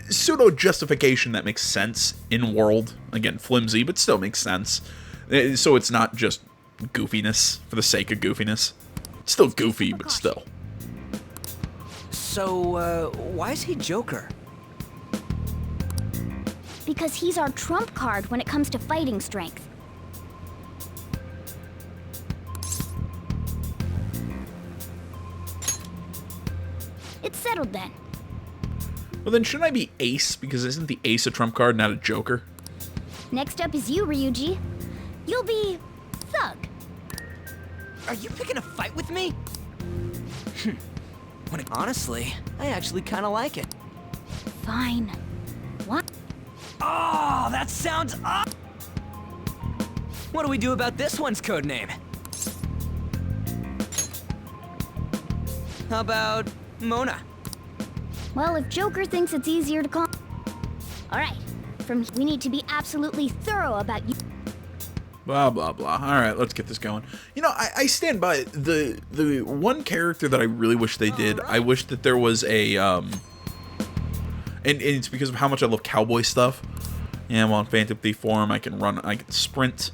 pseudo justification that makes sense in world. Again, flimsy, but still makes sense. So it's not just goofiness for the sake of goofiness. It's still goofy, but still. So, why is he Joker? Because he's our trump card when it comes to fighting strength. It's settled then. Well, then shouldn't I be Ace? Because isn't the Ace a trump card, not a Joker? Next up is you, Ryuji. You'll be Thug. Are you picking a fight with me? Honestly, I actually kind of like it. Fine. What? Oh, that sounds up. What do we do about this one's code name? How about Mona? Well, if Joker thinks it's easier to call... Alright, from here, we need to be absolutely thorough about you. Blah, blah, blah. Alright, let's get this going. You know, I stand by it. The one character that I really wish they did, I wish that there was a, and it's because of how much I love cowboy stuff. Yeah, I'm on Phantom Thief form, I can run, I can sprint.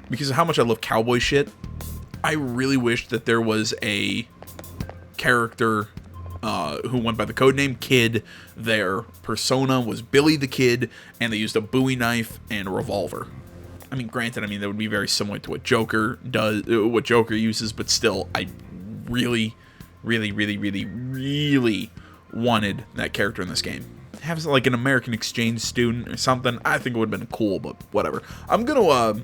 Because of how much I love cowboy shit, I really wish that there was a character who went by the codename Kid. Their persona was Billy the Kid, and they used a Bowie knife and a revolver. I mean, granted, that would be very similar to what Joker does, what Joker uses, but still, I really, really, really, really, really wanted that character in this game. Have like an American exchange student or something. I think it would have been cool, but whatever. I'm gonna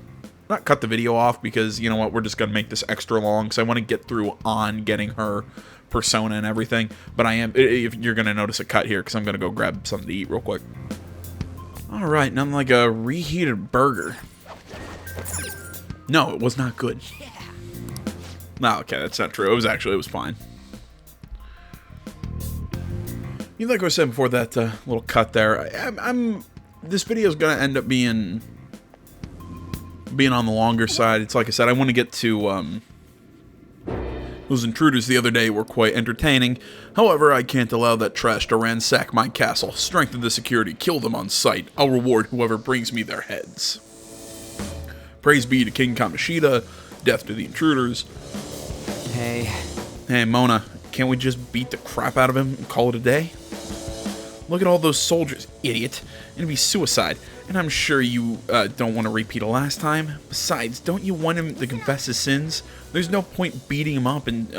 not cut the video off because, you know what, we're just gonna make this extra long because I want to get through on getting her persona and everything. But I am, if you're gonna notice a cut here, because I'm gonna go grab something to eat real quick. All right, nothing like a reheated burger. No, it was not good. Yeah. No, okay, that's not true. It was fine. You like I was saying before that little cut there, this video is gonna end up being on the longer side. It's like I said, I want to get to those intruders the other day were quite entertaining. However, I can't allow that trash to ransack my castle. Strengthen the security, kill them on sight. I'll reward whoever brings me their heads. Praise be to King Kamoshida. death to the intruders. Hey, Mona, can't we just beat the crap out of him and call it a day? Look at all those soldiers, idiot. It'd be suicide, and I'm sure you don't want to repeat it last time. Besides, don't you want him to confess his sins? There's no point beating him up and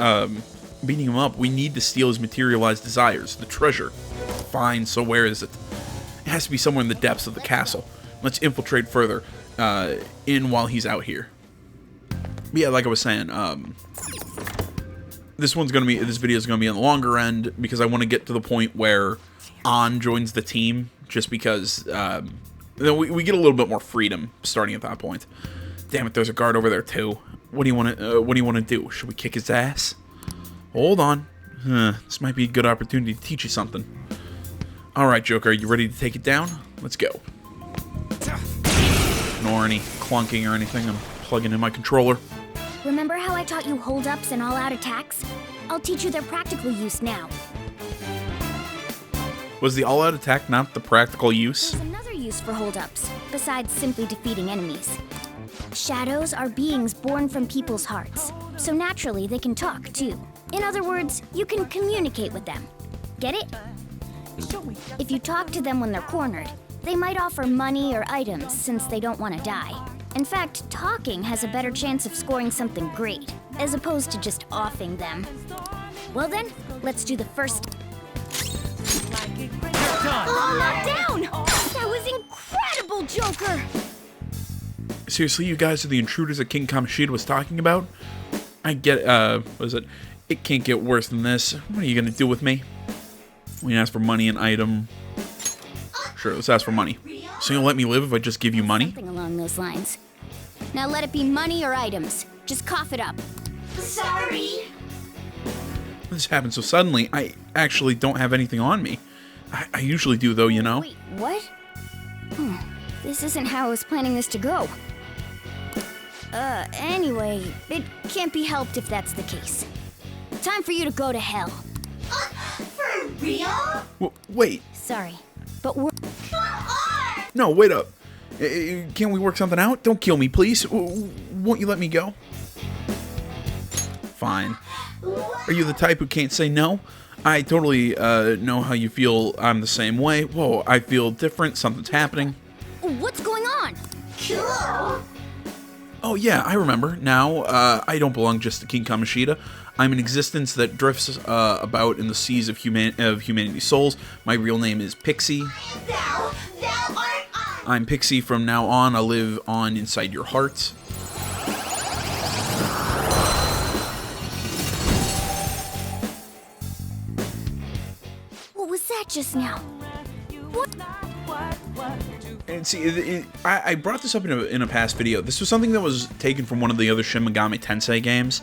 beating him up. We need to steal his materialized desires, the treasure. Fine, so where is it? It has to be somewhere in the depths of the castle. Let's infiltrate further in while he's out here. But yeah, like I was saying, this video is gonna be on the longer end because I want to get to the point where An joins the team, just because we get a little bit more freedom starting at that point. Damn it, there's a guard over there too. What do you want to do? Should we kick his ass? Hold on. This might be a good opportunity to teach you something. All right, Joker, you ready to take it down? Let's go. Ignore any clunking or anything. I'm plugging in my controller. Remember how I taught you hold-ups and all-out attacks? I'll teach you their practical use now. Was the all-out attack not the practical use? There's another use for hold-ups, besides simply defeating enemies. Shadows are beings born from people's hearts, so naturally they can talk too. In other words, you can communicate with them. Get it? If you talk to them when they're cornered, they might offer money or items since they don't want to die. In fact, talking has a better chance of scoring something great, as opposed to just offing them. Well then, let's do the first... Oh, knocked down! That was incredible, Joker! Seriously, you guys are the intruders that King Kamoshida was talking about? I get, what is it? It can't get worse than this. What are you gonna do with me? We can ask for money and item. Sure, let's ask for money. So you'll let me live if I just give you money? Something along those lines. Now let it be money or items. Just cough it up. Sorry. This happened so suddenly, I actually don't have anything on me. I usually do, though, you know? Wait, what? This isn't how I was planning this to go. Anyway, it can't be helped if that's the case. Time for you to go to hell. For real? Wait. Sorry, but we're... No, wait up. Can't we work something out? Don't kill me, please. Won't you let me go? Fine. Are you the type who can't say no? I totally know how you feel. I'm the same way. Whoa, I feel different. Something's happening. What's going on? Cool. Oh yeah, I remember. Now, I don't belong just to King Kamoshida. I'm an existence that drifts about in the seas of humanity's souls. My real name is Pixie. I'm Pixie from now on. I'll live on inside your hearts. What was that just now? What? And see, I brought this up in a past video. This was something that was taken from one of the other Shin Megami Tensei games.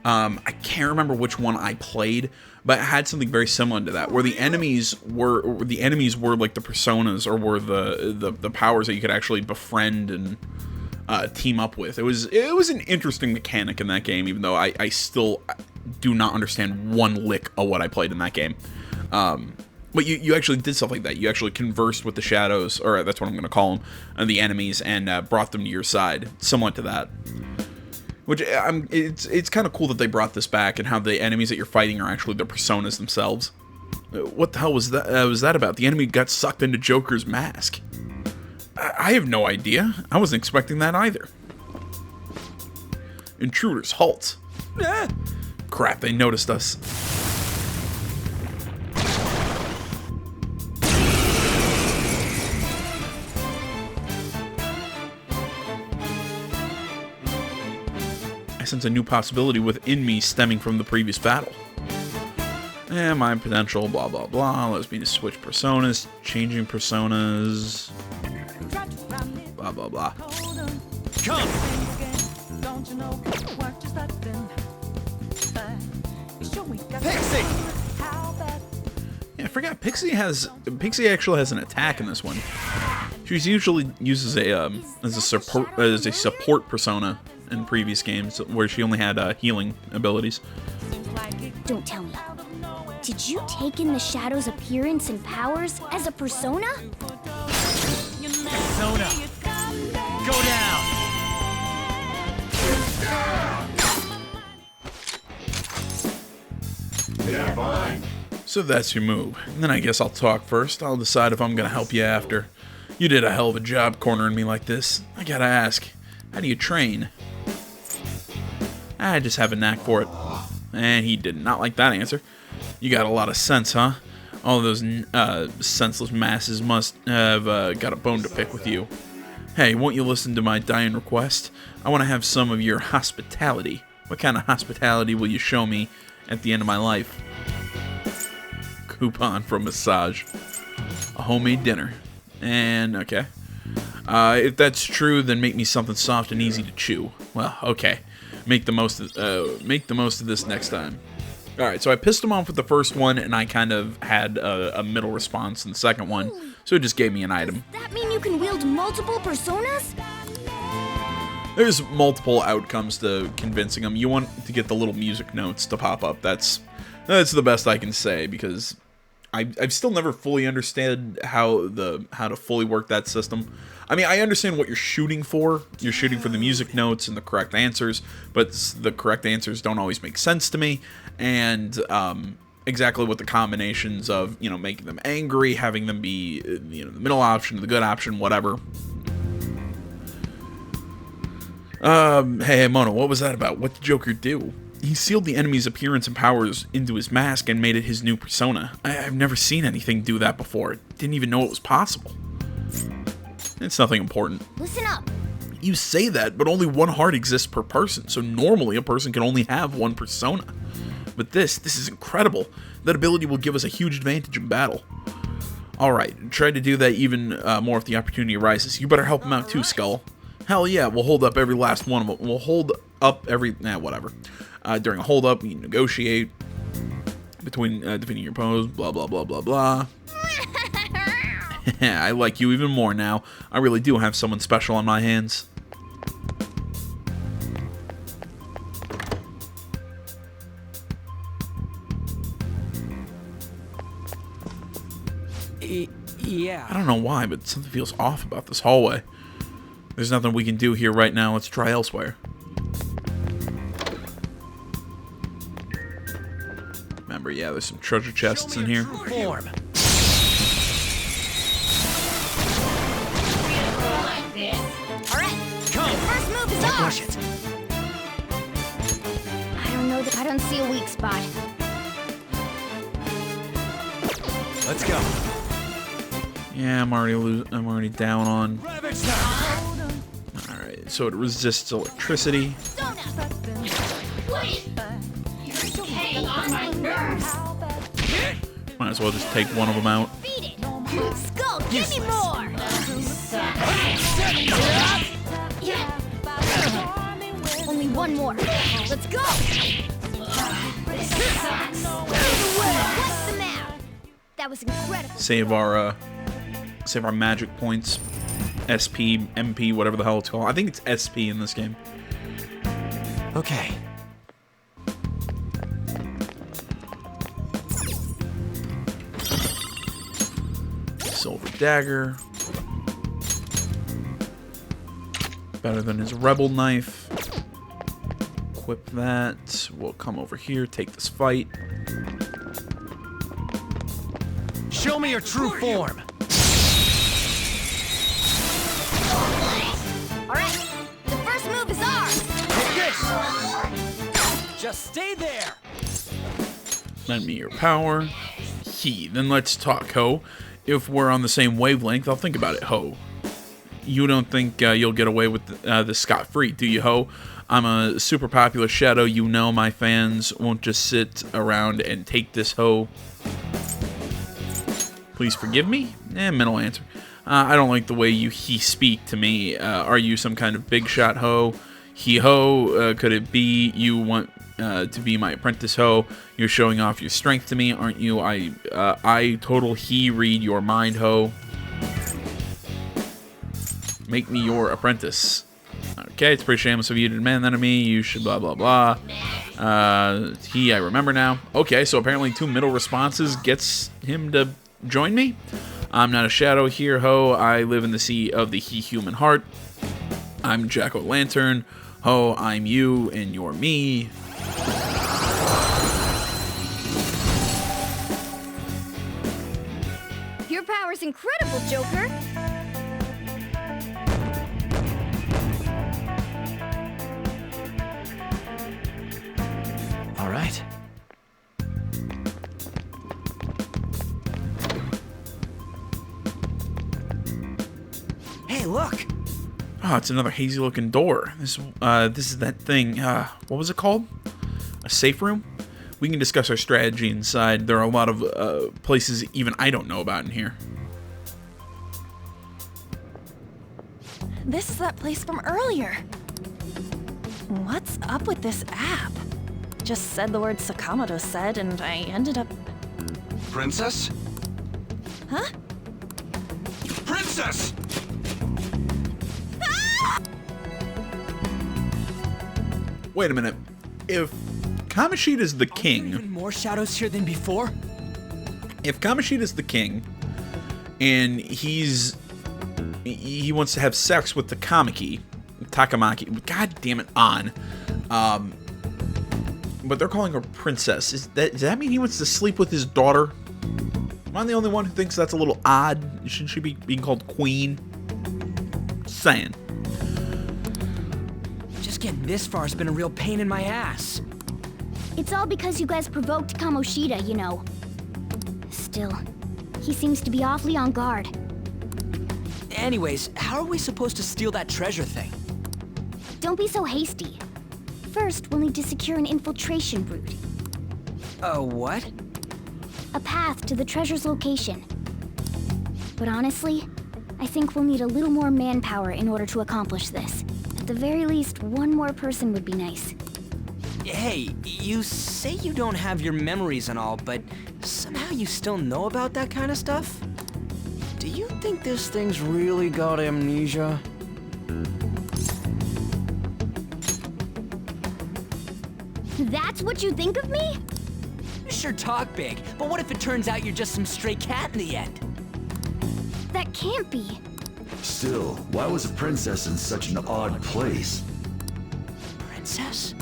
I can't remember which one I played, but it had something very similar to that, where the enemies were like the personas, or were the powers that you could actually befriend and team up with. It was an interesting mechanic in that game, even though I still do not understand one lick of what I played in that game. But you actually did stuff like that. You actually conversed with the shadows, or that's what I'm going to call them, and the enemies, and brought them to your side, somewhat to that. Which, it's kind of cool that they brought this back, and how the enemies that you're fighting are actually the personas themselves. What the hell was that about? The enemy got sucked into Joker's mask. I have no idea. I wasn't expecting that either. Intruders, halt. Crap, they noticed us. I sense a new possibility within me stemming from the previous battle. My potential, blah blah blah, allows me to switch personas, changing personas, blah blah blah. Come! Pixie! Yeah, I forgot. Pixie actually has an attack in this one. She's usually uses as a support persona in previous games, where she only had healing abilities. Don't tell me. Did you take in the Shadow's appearance and powers as a persona? Persona! Go down! So that's your move. And then I guess I'll talk first. I'll decide if I'm gonna help you after. You did a hell of a job cornering me like this. I gotta ask, how do you train? I just have a knack for it. And he did not like that answer. You got a lot of sense, huh? All those senseless masses must have got a bone to pick with you. Hey, won't you listen to my dying request? I want to have some of your hospitality. What kind of hospitality will you show me at the end of my life? Coupon for a massage. A homemade dinner. And, okay. If that's true, then make me something soft and easy to chew. Well, okay. Make the most of this next time. Alright, so I pissed him off with the first one, and I kind of had a middle response in the second one, so it just gave me an item. Does that mean you can wield multiple personas? There's multiple outcomes to convincing him. You want to get the little music notes to pop up. That's the best I can say, because I've still never fully understood how to fully work that system. I mean, I understand what you're shooting for. You're shooting for the music notes and the correct answers, but the correct answers don't always make sense to me. And exactly what the combinations of, you know, making them angry, having them be, you know, the middle option, the good option, whatever. Hey, Mono, what was that about? What did Joker do? He sealed the enemy's appearance and powers into his mask and made it his new persona. I've never seen anything do that before. Didn't even know it was possible. It's nothing important. Listen up. You say that, but only one heart exists per person, so normally a person can only have one persona. But this is incredible. That ability will give us a huge advantage in battle. Alright, try to do that even more if the opportunity arises. You better help him out too, Skull. Hell yeah, we'll hold up every last one of them. We'll hold up every... whatever. During a hold up, you negotiate between defeating your opponents, blah, blah, blah, blah, blah. I like you even more now. I really do have someone special on my hands. Yeah. I don't know why, but something feels off about this hallway. There's nothing we can do here right now. Let's try elsewhere. Remember, yeah, there's some treasure chests in here. Form. First move is ours. I don't know that I don't see a weak spot. Let's go. Yeah, I'm already down on. Alright, so it resists electricity. Might as well just take one of them out. Skull, give me more. Only one more. Let's go. What's the map? That was incredible. Save our magic points. SP, MP, whatever the hell it's called. I think it's SP in this game. Okay. Silver dagger. Better than his rebel knife. Equip that. We'll come over here, take this fight. Show me your true form. Alright, the first move is ours. Just stay there. Lend me your power. Then let's talk, Ho. If we're on the same wavelength, I'll think about it, Ho. You don't think you'll get away with this scot-free, do you, Ho? I'm a super popular shadow. You know my fans won't just sit around and take this, Ho. Please forgive me? Mental answer. I don't like the way you speak to me. Are you some kind of big shot, Ho? Ho, could it be you want to be my apprentice, Ho? You're showing off your strength to me, aren't you? I total read your mind, Ho. Make me your apprentice. Okay, it's pretty shameless of you to demand that of me. You should blah, blah, blah. I remember now. Okay, so apparently 2 middle responses gets him to join me. I'm not a shadow here, Ho. I live in the sea of the human heart. I'm Jack-o'-lantern. Ho, I'm you, and you're me. was incredible, Joker. All right. Hey, look! Oh, it's another hazy-looking door. This is that thing. What was it called? A safe room? We can discuss our strategy inside. There are a lot of places even I don't know about in here. This is that place from earlier. What's up with this app? Just said the word Sakamoto said, and I ended up... Princess? Huh? Princess! Wait a minute. If Kamoshida's the Even king, more shadows here than before? if Kamoshida's the king, and he wants to have sex with the Takamaki, god damn it, but they're calling her princess. Does that mean he wants to sleep with his daughter? Am I the only one who thinks that's a little odd? Shouldn't she be being called queen? Saying. Just getting this far has been a real pain in my ass. It's all because you guys provoked Kamoshida, you know. Still, he seems to be awfully on guard. Anyways, how are we supposed to steal that treasure thing? Don't be so hasty. First, we'll need to secure an infiltration route. What? A path to the treasure's location. But honestly, I think we'll need a little more manpower in order to accomplish this. At the very least, one more person would be nice. Hey, you say you don't have your memories and all, but somehow you still know about that kind of stuff? Do you think this thing's really got amnesia? That's what you think of me? You sure talk big, but what if it turns out you're just some stray cat in the end? That can't be. Still, why was a princess in such an odd place? Princess?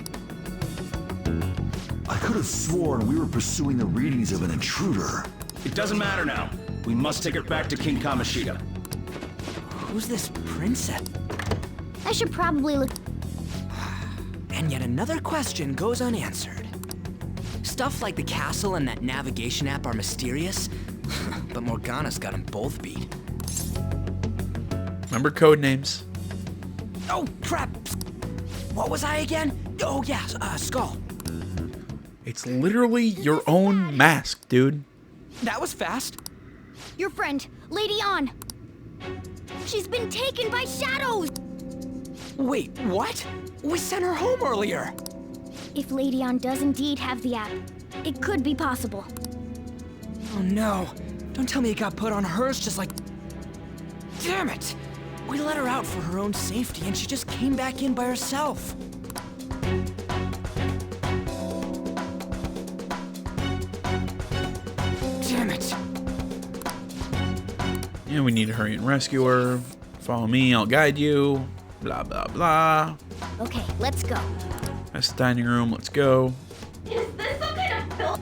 I could have sworn we were pursuing the readings of an intruder. It doesn't matter now. We must take her back to King Kamoshida. Who's this princess? I should probably look... And yet another question goes unanswered. Stuff like the castle and that navigation app are mysterious, but Morgana's got them both beat. Remember code names? Oh, crap! What was I again? Oh, yeah, Skull. It's literally your own mask, dude. That was fast. Your friend, Lady Ann. She's been taken by shadows! Wait, what? We sent her home earlier. If Lady Ann does indeed have the app, it could be possible. Oh no. Don't tell me it got put on hers just like... Damn it! We let her out for her own safety and she just came back in by herself. Damn it. Yeah, we need to hurry and rescue her. Follow me, I'll guide you. Blah, blah, blah. Okay, let's go. That's the dining room, let's go. Is this some kind of pill?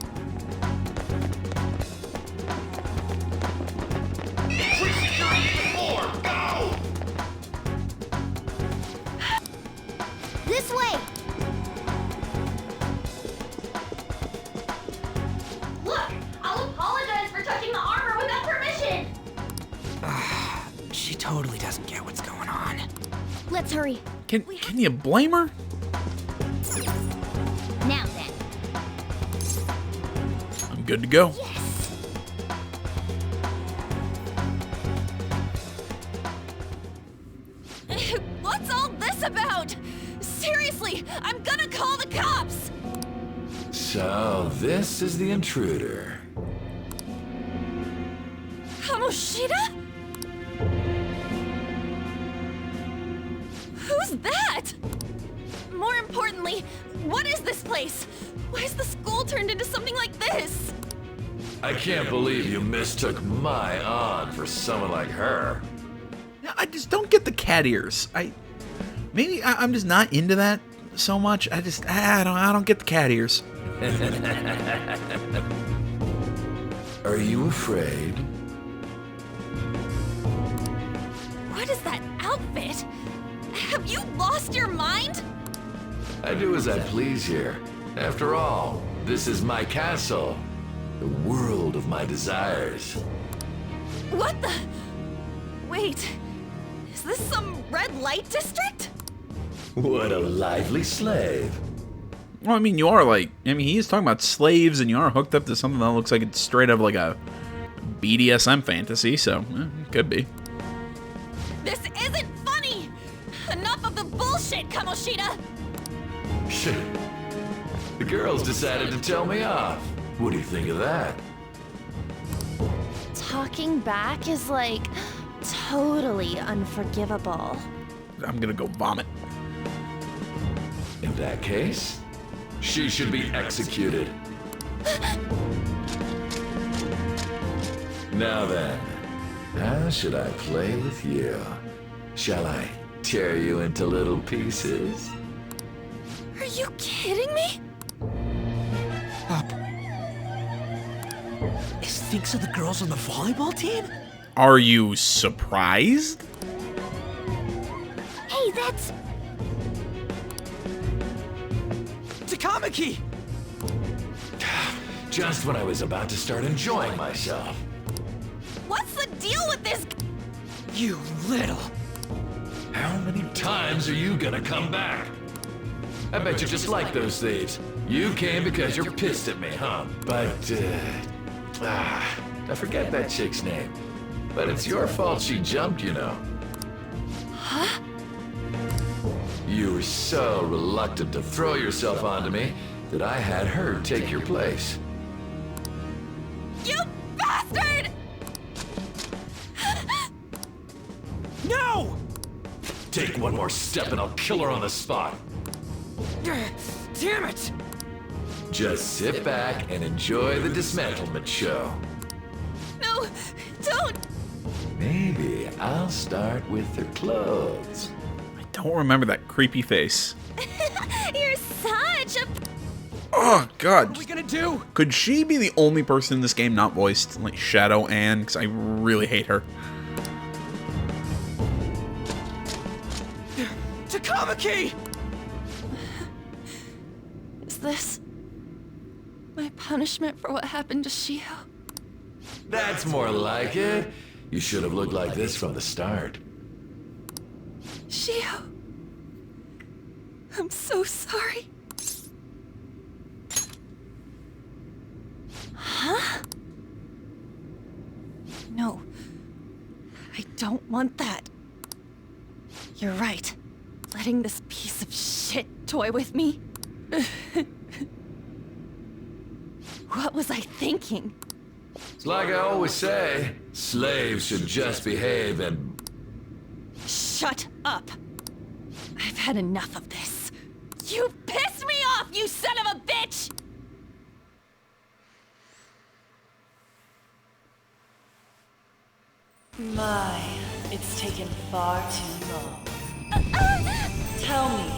This way! Look! I'll apologize for touching the armor without permission! She totally doesn't get what's going on. Let's hurry. Can you blame her? Now then. I'm good to go. What's all this about? Seriously, I'm gonna call the cops! So, this is the intruder. Kamoshida? Who's that? More importantly, what is this place? Why is the school turned into something like this? I can't believe you mistook my aunt for someone like her. No, I just don't get the cat ears. I'm just not into that so much. I don't get the cat ears. Are you afraid? What is that outfit? Have you lost your mind? I do as I please here. After all, this is my castle. The world of my desires. What the? Wait, is this some red light district? What a lively slave. Well, I mean, you are like, I mean, he is talking about slaves, and you are hooked up to something that looks like it's straight up like a BDSM fantasy, so it could be. This isn't funny! Enough of the bullshit, Kamoshida! Shit. The girls decided to tell me off. What do you think of that? Talking back is like totally unforgivable. I'm gonna go vomit. In that case, she should be executed. Now then, how should I play with you? Shall I tear you into little pieces? Are you kidding me? Is Sphinx of the girls on the volleyball team? Are you surprised? Hey, that's... Takamaki! Just when I was about to start enjoying myself. What's the deal with this? You little... How many times are you gonna come back? I bet you just like those thieves. You came because you're pissed at me, huh? But, I forget that chick's name. But it's your fault she jumped, you know. Huh? You were so reluctant to throw yourself onto me that I had her take your place. You bastard! No! Take one more step and I'll kill her on the spot. Damn it! Just sit back and enjoy the dismantlement show. No, don't! Maybe I'll start with her clothes. I don't remember that creepy face. You're such a... Oh, God. What are we gonna do? Could she be the only person in this game not voiced like Shadow Ann? Because I really hate her. Takamaki! Is this my punishment for what happened to Shio? That's more like it. You should have looked like this from the start. Shio, I'm so sorry. Huh? No, I don't want that. You're right. Letting this piece of shit toy with me? What was I thinking? It's like I always say, slaves should just behave and... Shut up! I've had enough of this. You pissed me off, you son of a bitch! My, it's taken far too long. Tell me,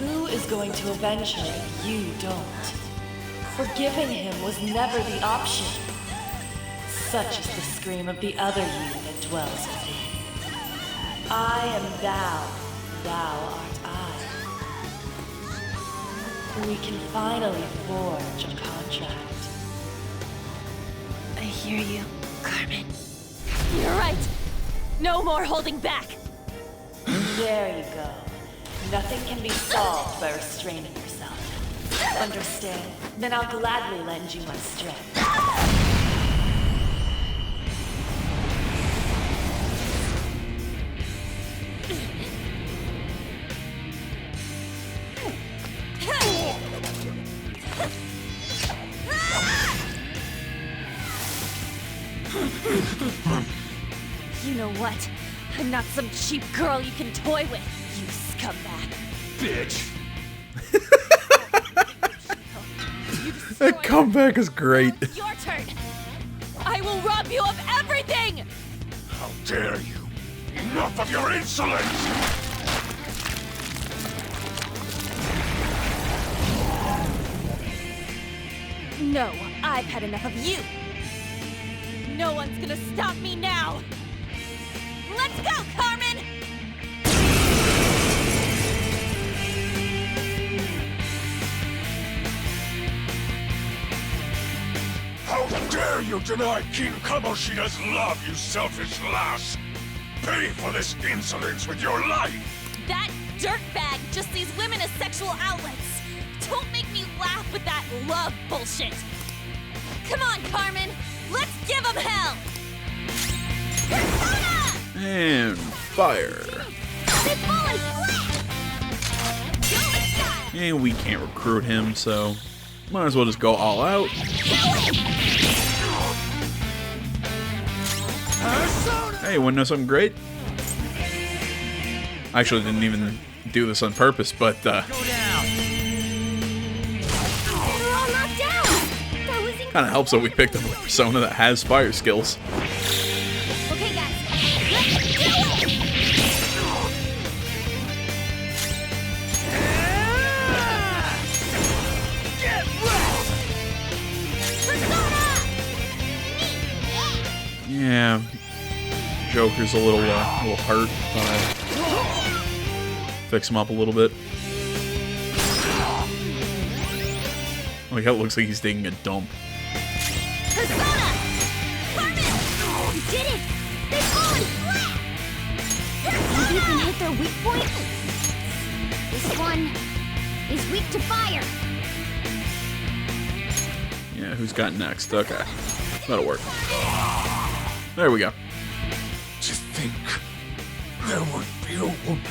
who is going to avenge her if you don't? Forgiving him was never the option. Such is the scream of the other you that dwells within. I am thou, thou art I. We can finally forge a contract. I hear you, Carmen. You're right. No more holding back. There you go. Nothing can be solved by restraining yourself. Understand? Then I'll gladly lend you my strength. You know what? I'm not some cheap girl you can toy with, you scumbag. Bitch! That comeback is great. Your turn. I will rob you of everything! How dare you! Enough of your insolence! No, I've had enough of you. No one's gonna stop me now. Let's go, Carmen! How dare you deny King Kamoshida's love, you selfish lass! Pay for this insolence with your life! That dirtbag just sees women as sexual outlets. Don't make me laugh with that love bullshit. Come on, Carmen. Let's give him hell. Persona! And fire. And we can't recruit him, so might as well just go all out. Hey, wanna know something great? I actually didn't even do this on purpose, but kind of helps that we picked up a persona that has fire skills. Okay, guys, let's do it! Get wrecked! Yeah, Joker's a little hurt. Fix him up a little bit. Like how it looks like he's taking a dump. Persona! Carmen! You did it! They've fallen flat! Maybe you can hit their weak point? This one is weak to fire. Yeah, who's got next? Okay. That'll work. There we go. To think there would be a woman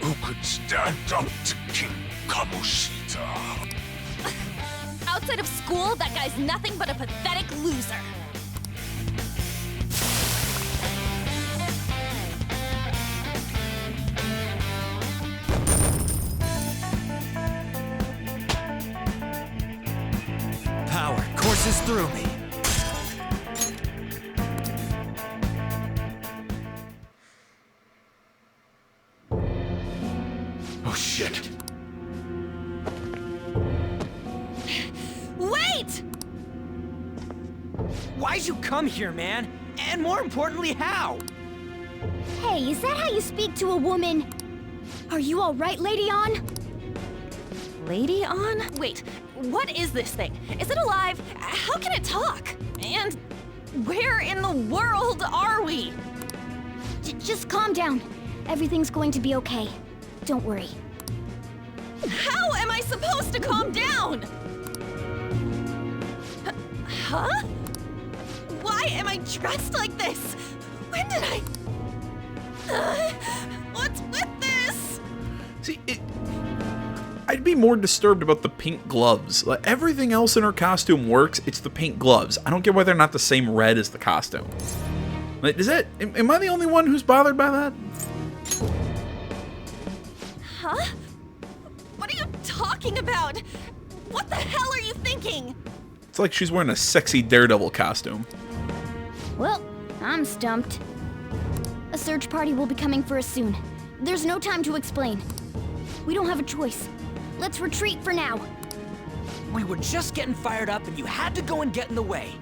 who could stand up to King Kamoshida. Outside of school, that guy's nothing but a pathetic loser. Power courses through me. Oh shit. Wait! Why'd you come here, man? And more importantly, how? Hey, is that how you speak to a woman? Are you alright, Lady On? Lady On? Wait, what is this thing? Is it alive? How can it talk? And where in the world are we? Just calm down. Everything's going to be okay. Don't worry. How am I supposed to calm down? Huh? Why am I dressed like this? When did I... what's with this? See, I'd be more disturbed about the pink gloves. Like, everything else in her costume works, it's the pink gloves. I don't get why they're not the same red as the costume. Like, am I the only one who's bothered by that? Huh? What are you talking about? What the hell are you thinking? It's like she's wearing a sexy Daredevil costume. Well, I'm stumped. A search party will be coming for us soon. There's no time to explain. We don't have a choice. Let's retreat for now. We were just getting fired up and you had to go and get in the way.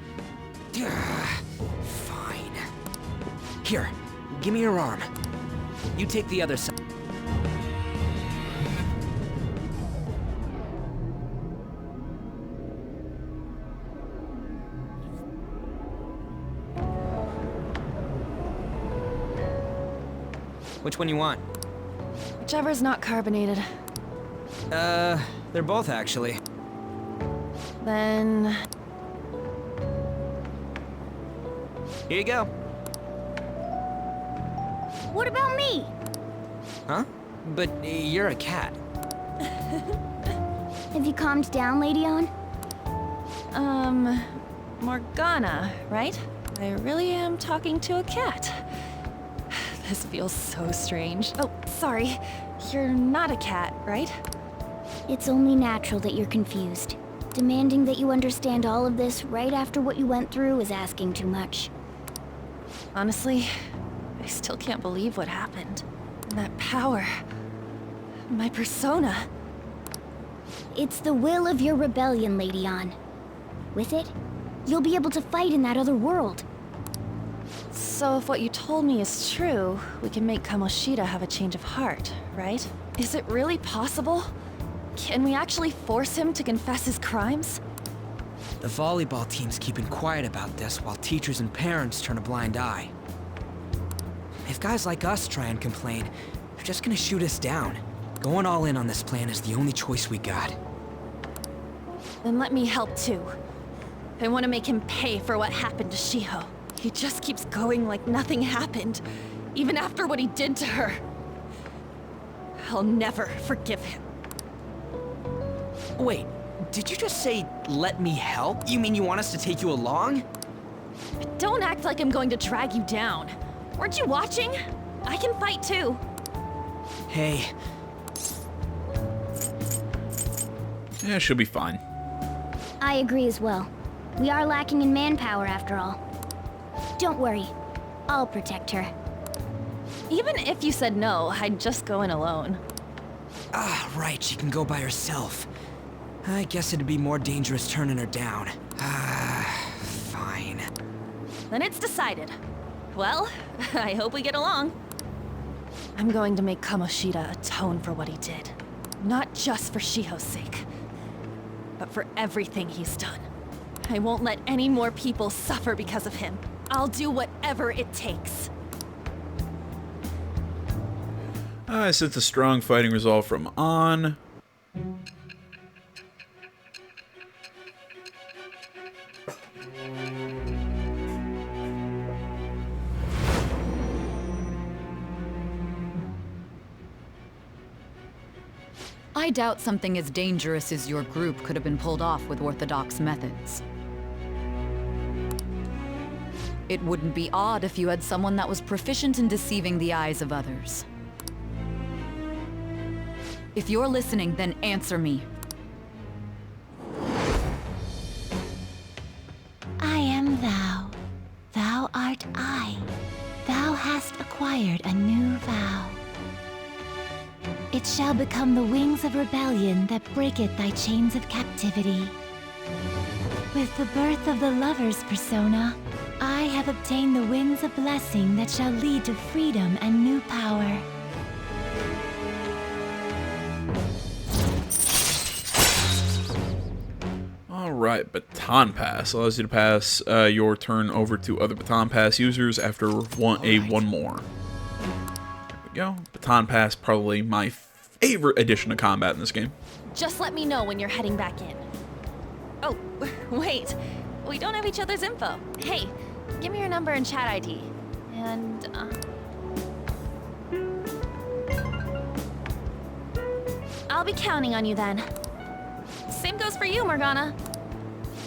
Fine. Here, give me your arm. You take the other side. Which one you want? Whichever's not carbonated. They're both actually. Then... Here you go. What about me? Huh? But you're a cat. Have you calmed down, Lady On? Morgana, right? I really am talking to a cat. This feels so strange. Oh, sorry. You're not a cat, right? It's only natural that you're confused. Demanding that you understand all of this right after what you went through is asking too much. Honestly, I still can't believe what happened. And that power. My persona. It's the will of your rebellion, Lady On. With it, you'll be able to fight in that other world. So if what you told me is true, we can make Kamoshida have a change of heart, right? Is it really possible? Can we actually force him to confess his crimes? The volleyball team's keeping quiet about this while teachers and parents turn a blind eye. If guys like us try and complain, they're just gonna shoot us down. Going all in on this plan is the only choice we got. Then let me help too. I want to make him pay for what happened to Shiho. He just keeps going like nothing happened, even after what he did to her. I'll never forgive him. Wait, did you just say, let me help? You mean you want us to take you along? Don't act like I'm going to drag you down. Weren't you watching? I can fight too. Hey. Yeah, she'll be fine. I agree as well. We are lacking in manpower after all. Don't worry. I'll protect her. Even if you said no, I'd just go in alone. Ah, right, she can go by herself. I guess it'd be more dangerous turning her down. Ah, fine. Then it's decided. Well, I hope we get along. I'm going to make Kamoshida atone for what he did. Not just for Shiho's sake, but for everything he's done. I won't let any more people suffer because of him. I'll do whatever it takes. I sense a strong fighting resolve from An. I doubt something as dangerous as your group could have been pulled off with orthodox methods. It wouldn't be odd if you had someone that was proficient in deceiving the eyes of others. If you're listening, then answer me. I am thou. Thou art I. Thou hast acquired a new vow. It shall become the wings of rebellion that breaketh thy chains of captivity. With the birth of the lover's persona, I have obtained the winds of blessing that shall lead to freedom and new power. Alright, Baton Pass allows you to pass your turn over to other Baton Pass users after one more. There we go. Baton Pass, probably my favorite addition to combat in this game. Just let me know when you're heading back in. Oh, wait. We don't have each other's info. Hey, give me your number and chat ID. And, I'll be counting on you then. Same goes for you, Morgana.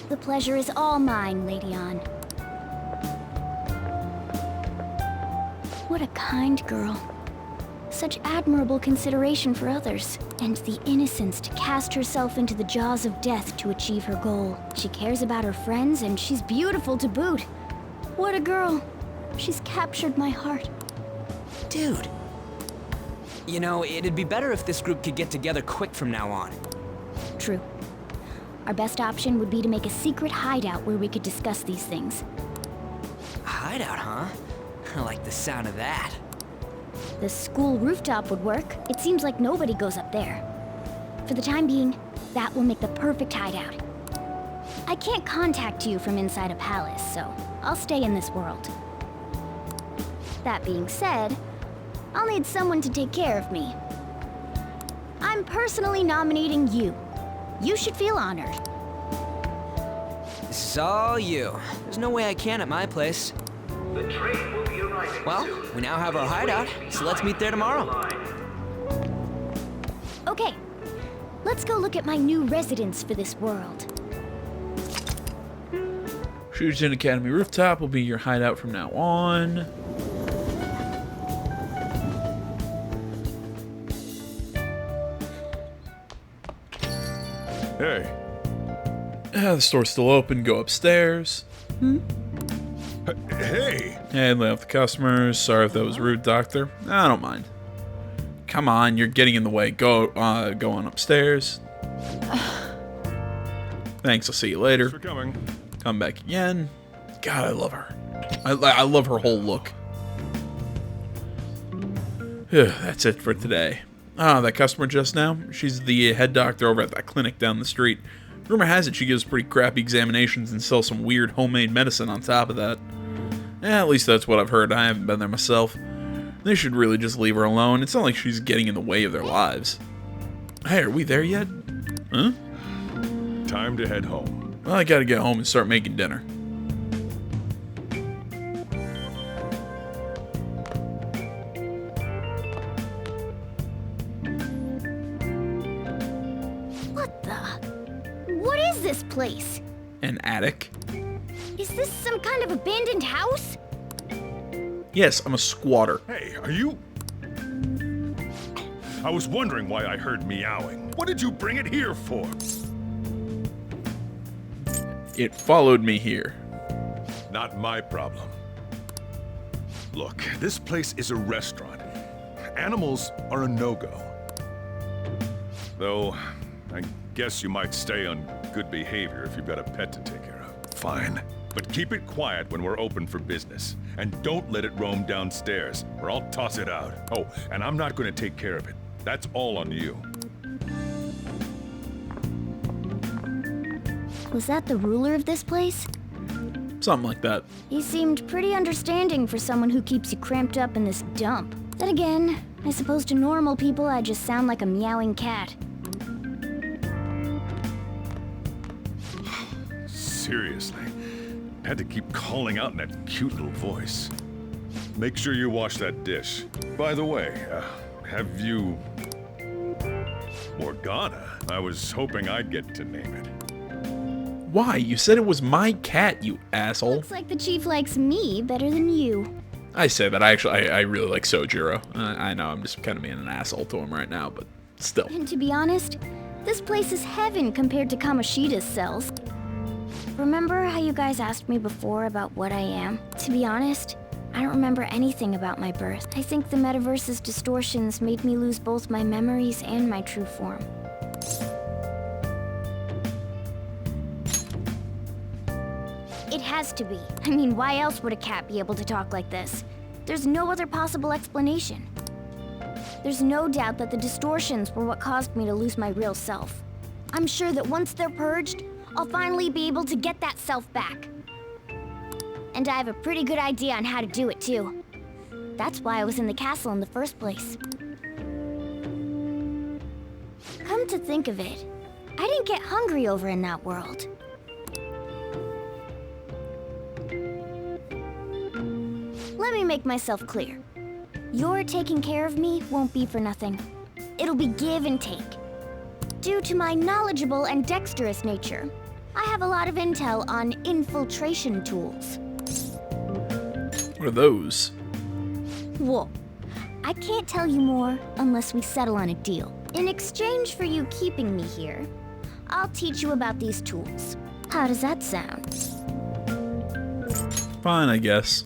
The pleasure is all mine, Lady An. What a kind girl. Such admirable consideration for others, and the innocence to cast herself into the jaws of death to achieve her goal. She cares about her friends, and she's beautiful to boot. What a girl. She's captured my heart. Dude. You know, it'd be better if this group could get together quick from now on. True. Our best option would be to make a secret hideout where we could discuss these things. A hideout, huh? I like the sound of that. The school rooftop would work. It seems like nobody goes up there. For the time being, that will make the perfect hideout. I can't contact you from inside a palace, so I'll stay in this world. That being said, I'll need someone to take care of me. I'm personally nominating you. You should feel honored. This is all you. There's no way I can at my place. The train will be arriving. Well, we now have our hideout, so let's meet there tomorrow. Okay, let's go look at my new residence for this world. Shujin Academy Rooftop will be your hideout from now on. Hey. The store's still open. Go upstairs. Hey. And lay off the customers. Sorry if that was rude, Doctor. I don't mind. Come on, you're getting in the way. Go on upstairs. Thanks. I'll see you later. Thanks for coming. Come back again. God, I love her. I love her whole look. That's it for today. Ah, that customer just now, she's the head doctor over at that clinic down the street. Rumor has it she gives pretty crappy examinations and sells some weird homemade medicine on top of that. At least that's what I've heard. I haven't been there myself. They should really just leave her alone. It's not like she's getting in the way of their lives. Hey, are we there yet? Huh? Time to head home. Well, I gotta get home and start making dinner. What is this place? An attic? Is this some kind of abandoned house? Yes, I'm a squatter. Hey, are you... I was wondering why I heard meowing. What did you bring it here for? It followed me here. Not my problem. Look, this place is a restaurant. Animals are a no-go. Though, I guess you might stay on good behavior if you've got a pet to take care of. Fine. But keep it quiet when we're open for business. And don't let it roam downstairs, or I'll toss it out. Oh, and I'm not going to take care of it. That's all on you. Was that the ruler of this place? Something like that. He seemed pretty understanding for someone who keeps you cramped up in this dump. Then again, I suppose to normal people I just sound like a meowing cat. Seriously. Had to keep calling out in that cute little voice. Make sure you wash that dish. By the way, have you... Morgana? I was hoping I'd get to name it. Why? You said it was my cat, you asshole. Looks like the chief likes me better than you. I say that. I really like Sojiro. I know I'm just kind of being an asshole to him right now, but still. And to be honest, this place is heaven compared to Kamoshida's cells. Remember how you guys asked me before about what I am? To be honest, I don't remember anything about my birth. I think the metaverse's distortions made me lose both my memories and my true form. It has to be. I mean, why else would a cat be able to talk like this? There's no other possible explanation. There's no doubt that the distortions were what caused me to lose my real self. I'm sure that once they're purged, I'll finally be able to get that self back. And I have a pretty good idea on how to do it, too. That's why I was in the castle in the first place. Come to think of it, I didn't get hungry over in that world. Let me make myself clear. Your taking care of me won't be for nothing. It'll be give and take. Due to my knowledgeable and dexterous nature, I have a lot of intel on infiltration tools. What are those? Whoa. I can't tell you more unless we settle on a deal. In exchange for you keeping me here, I'll teach you about these tools. How does that sound? Fine, I guess.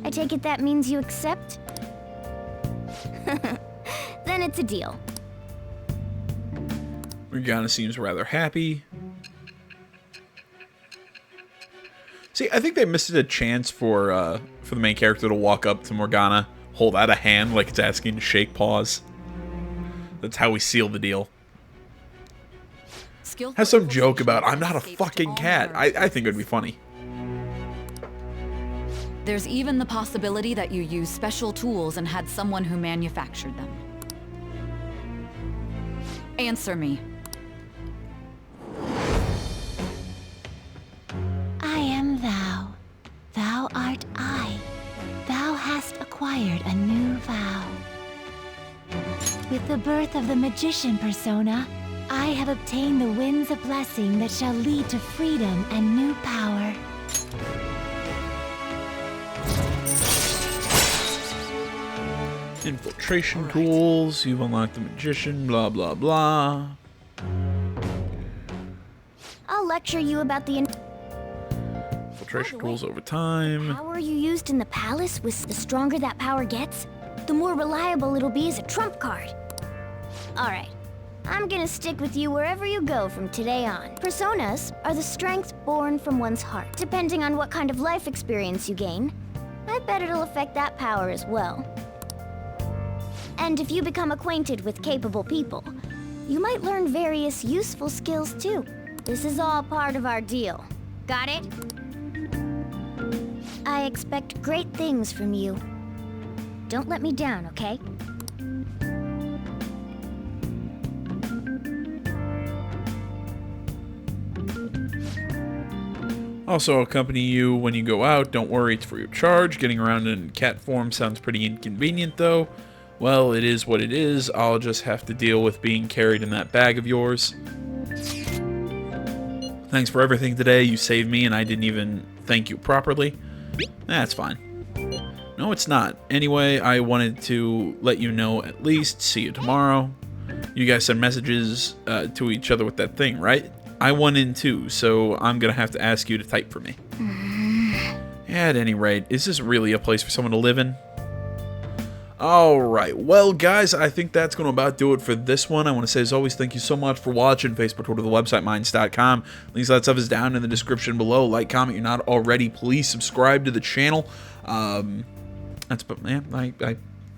I take it that means you accept? Then it's a deal. Morgana seems rather happy. See, I think they missed a chance for the main character to walk up to Morgana, hold out a hand like it's asking to shake paws. That's how we seal the deal. Has some joke about, I'm not a fucking cat. I think it would be funny. There's even the possibility that you used special tools and had someone who manufactured them. Answer me. I am thou. Thou art I. Thou hast acquired a new vow. With the birth of the magician persona, I have obtained the winds of blessing that shall lead to freedom and new power. Infiltration tools, you've unlocked the magician, blah blah blah. I'll lecture you about the Infiltration tools over time. power you used in the palace. The stronger that power gets, the more reliable it'll be as a trump card. Alright, I'm gonna stick with you wherever you go from today on. Personas are the strengths born from one's heart. Depending on what kind of life experience you gain, I bet it'll affect that power as well. And if you become acquainted with capable people, you might learn various useful skills too. This is all part of our deal. Got it? I expect great things from you. Don't let me down, okay? Also, I'll accompany you when you go out. Don't worry, it's free of charge. Getting around in cat form sounds pretty inconvenient, though. Well, it is what it is. I'll just have to deal with being carried in that bag of yours. Thanks for everything today. You saved me, and I didn't even thank you properly. That's fine. No, it's not. Anyway, I wanted to let you know at least. See you tomorrow. You guys send messages to each other with that thing, right? I went in too, so I'm gonna have to ask you to type for me. At any rate, is this really a place for someone to live in? Alright, well guys, I think that's going to about do it for this one. I want to say as always, thank you so much for watching. Facebook, Twitter, the website, Minds.com. Links to that stuff is down in the description below. Like, comment, you're not already. Please subscribe to the channel. I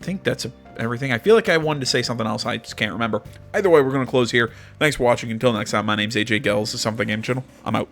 think that's everything. I feel like I wanted to say something else. I just can't remember. Either way, we're going to close here. Thanks for watching. Until next time, my name's AJ Gels. This is Something Game Channel. I'm out.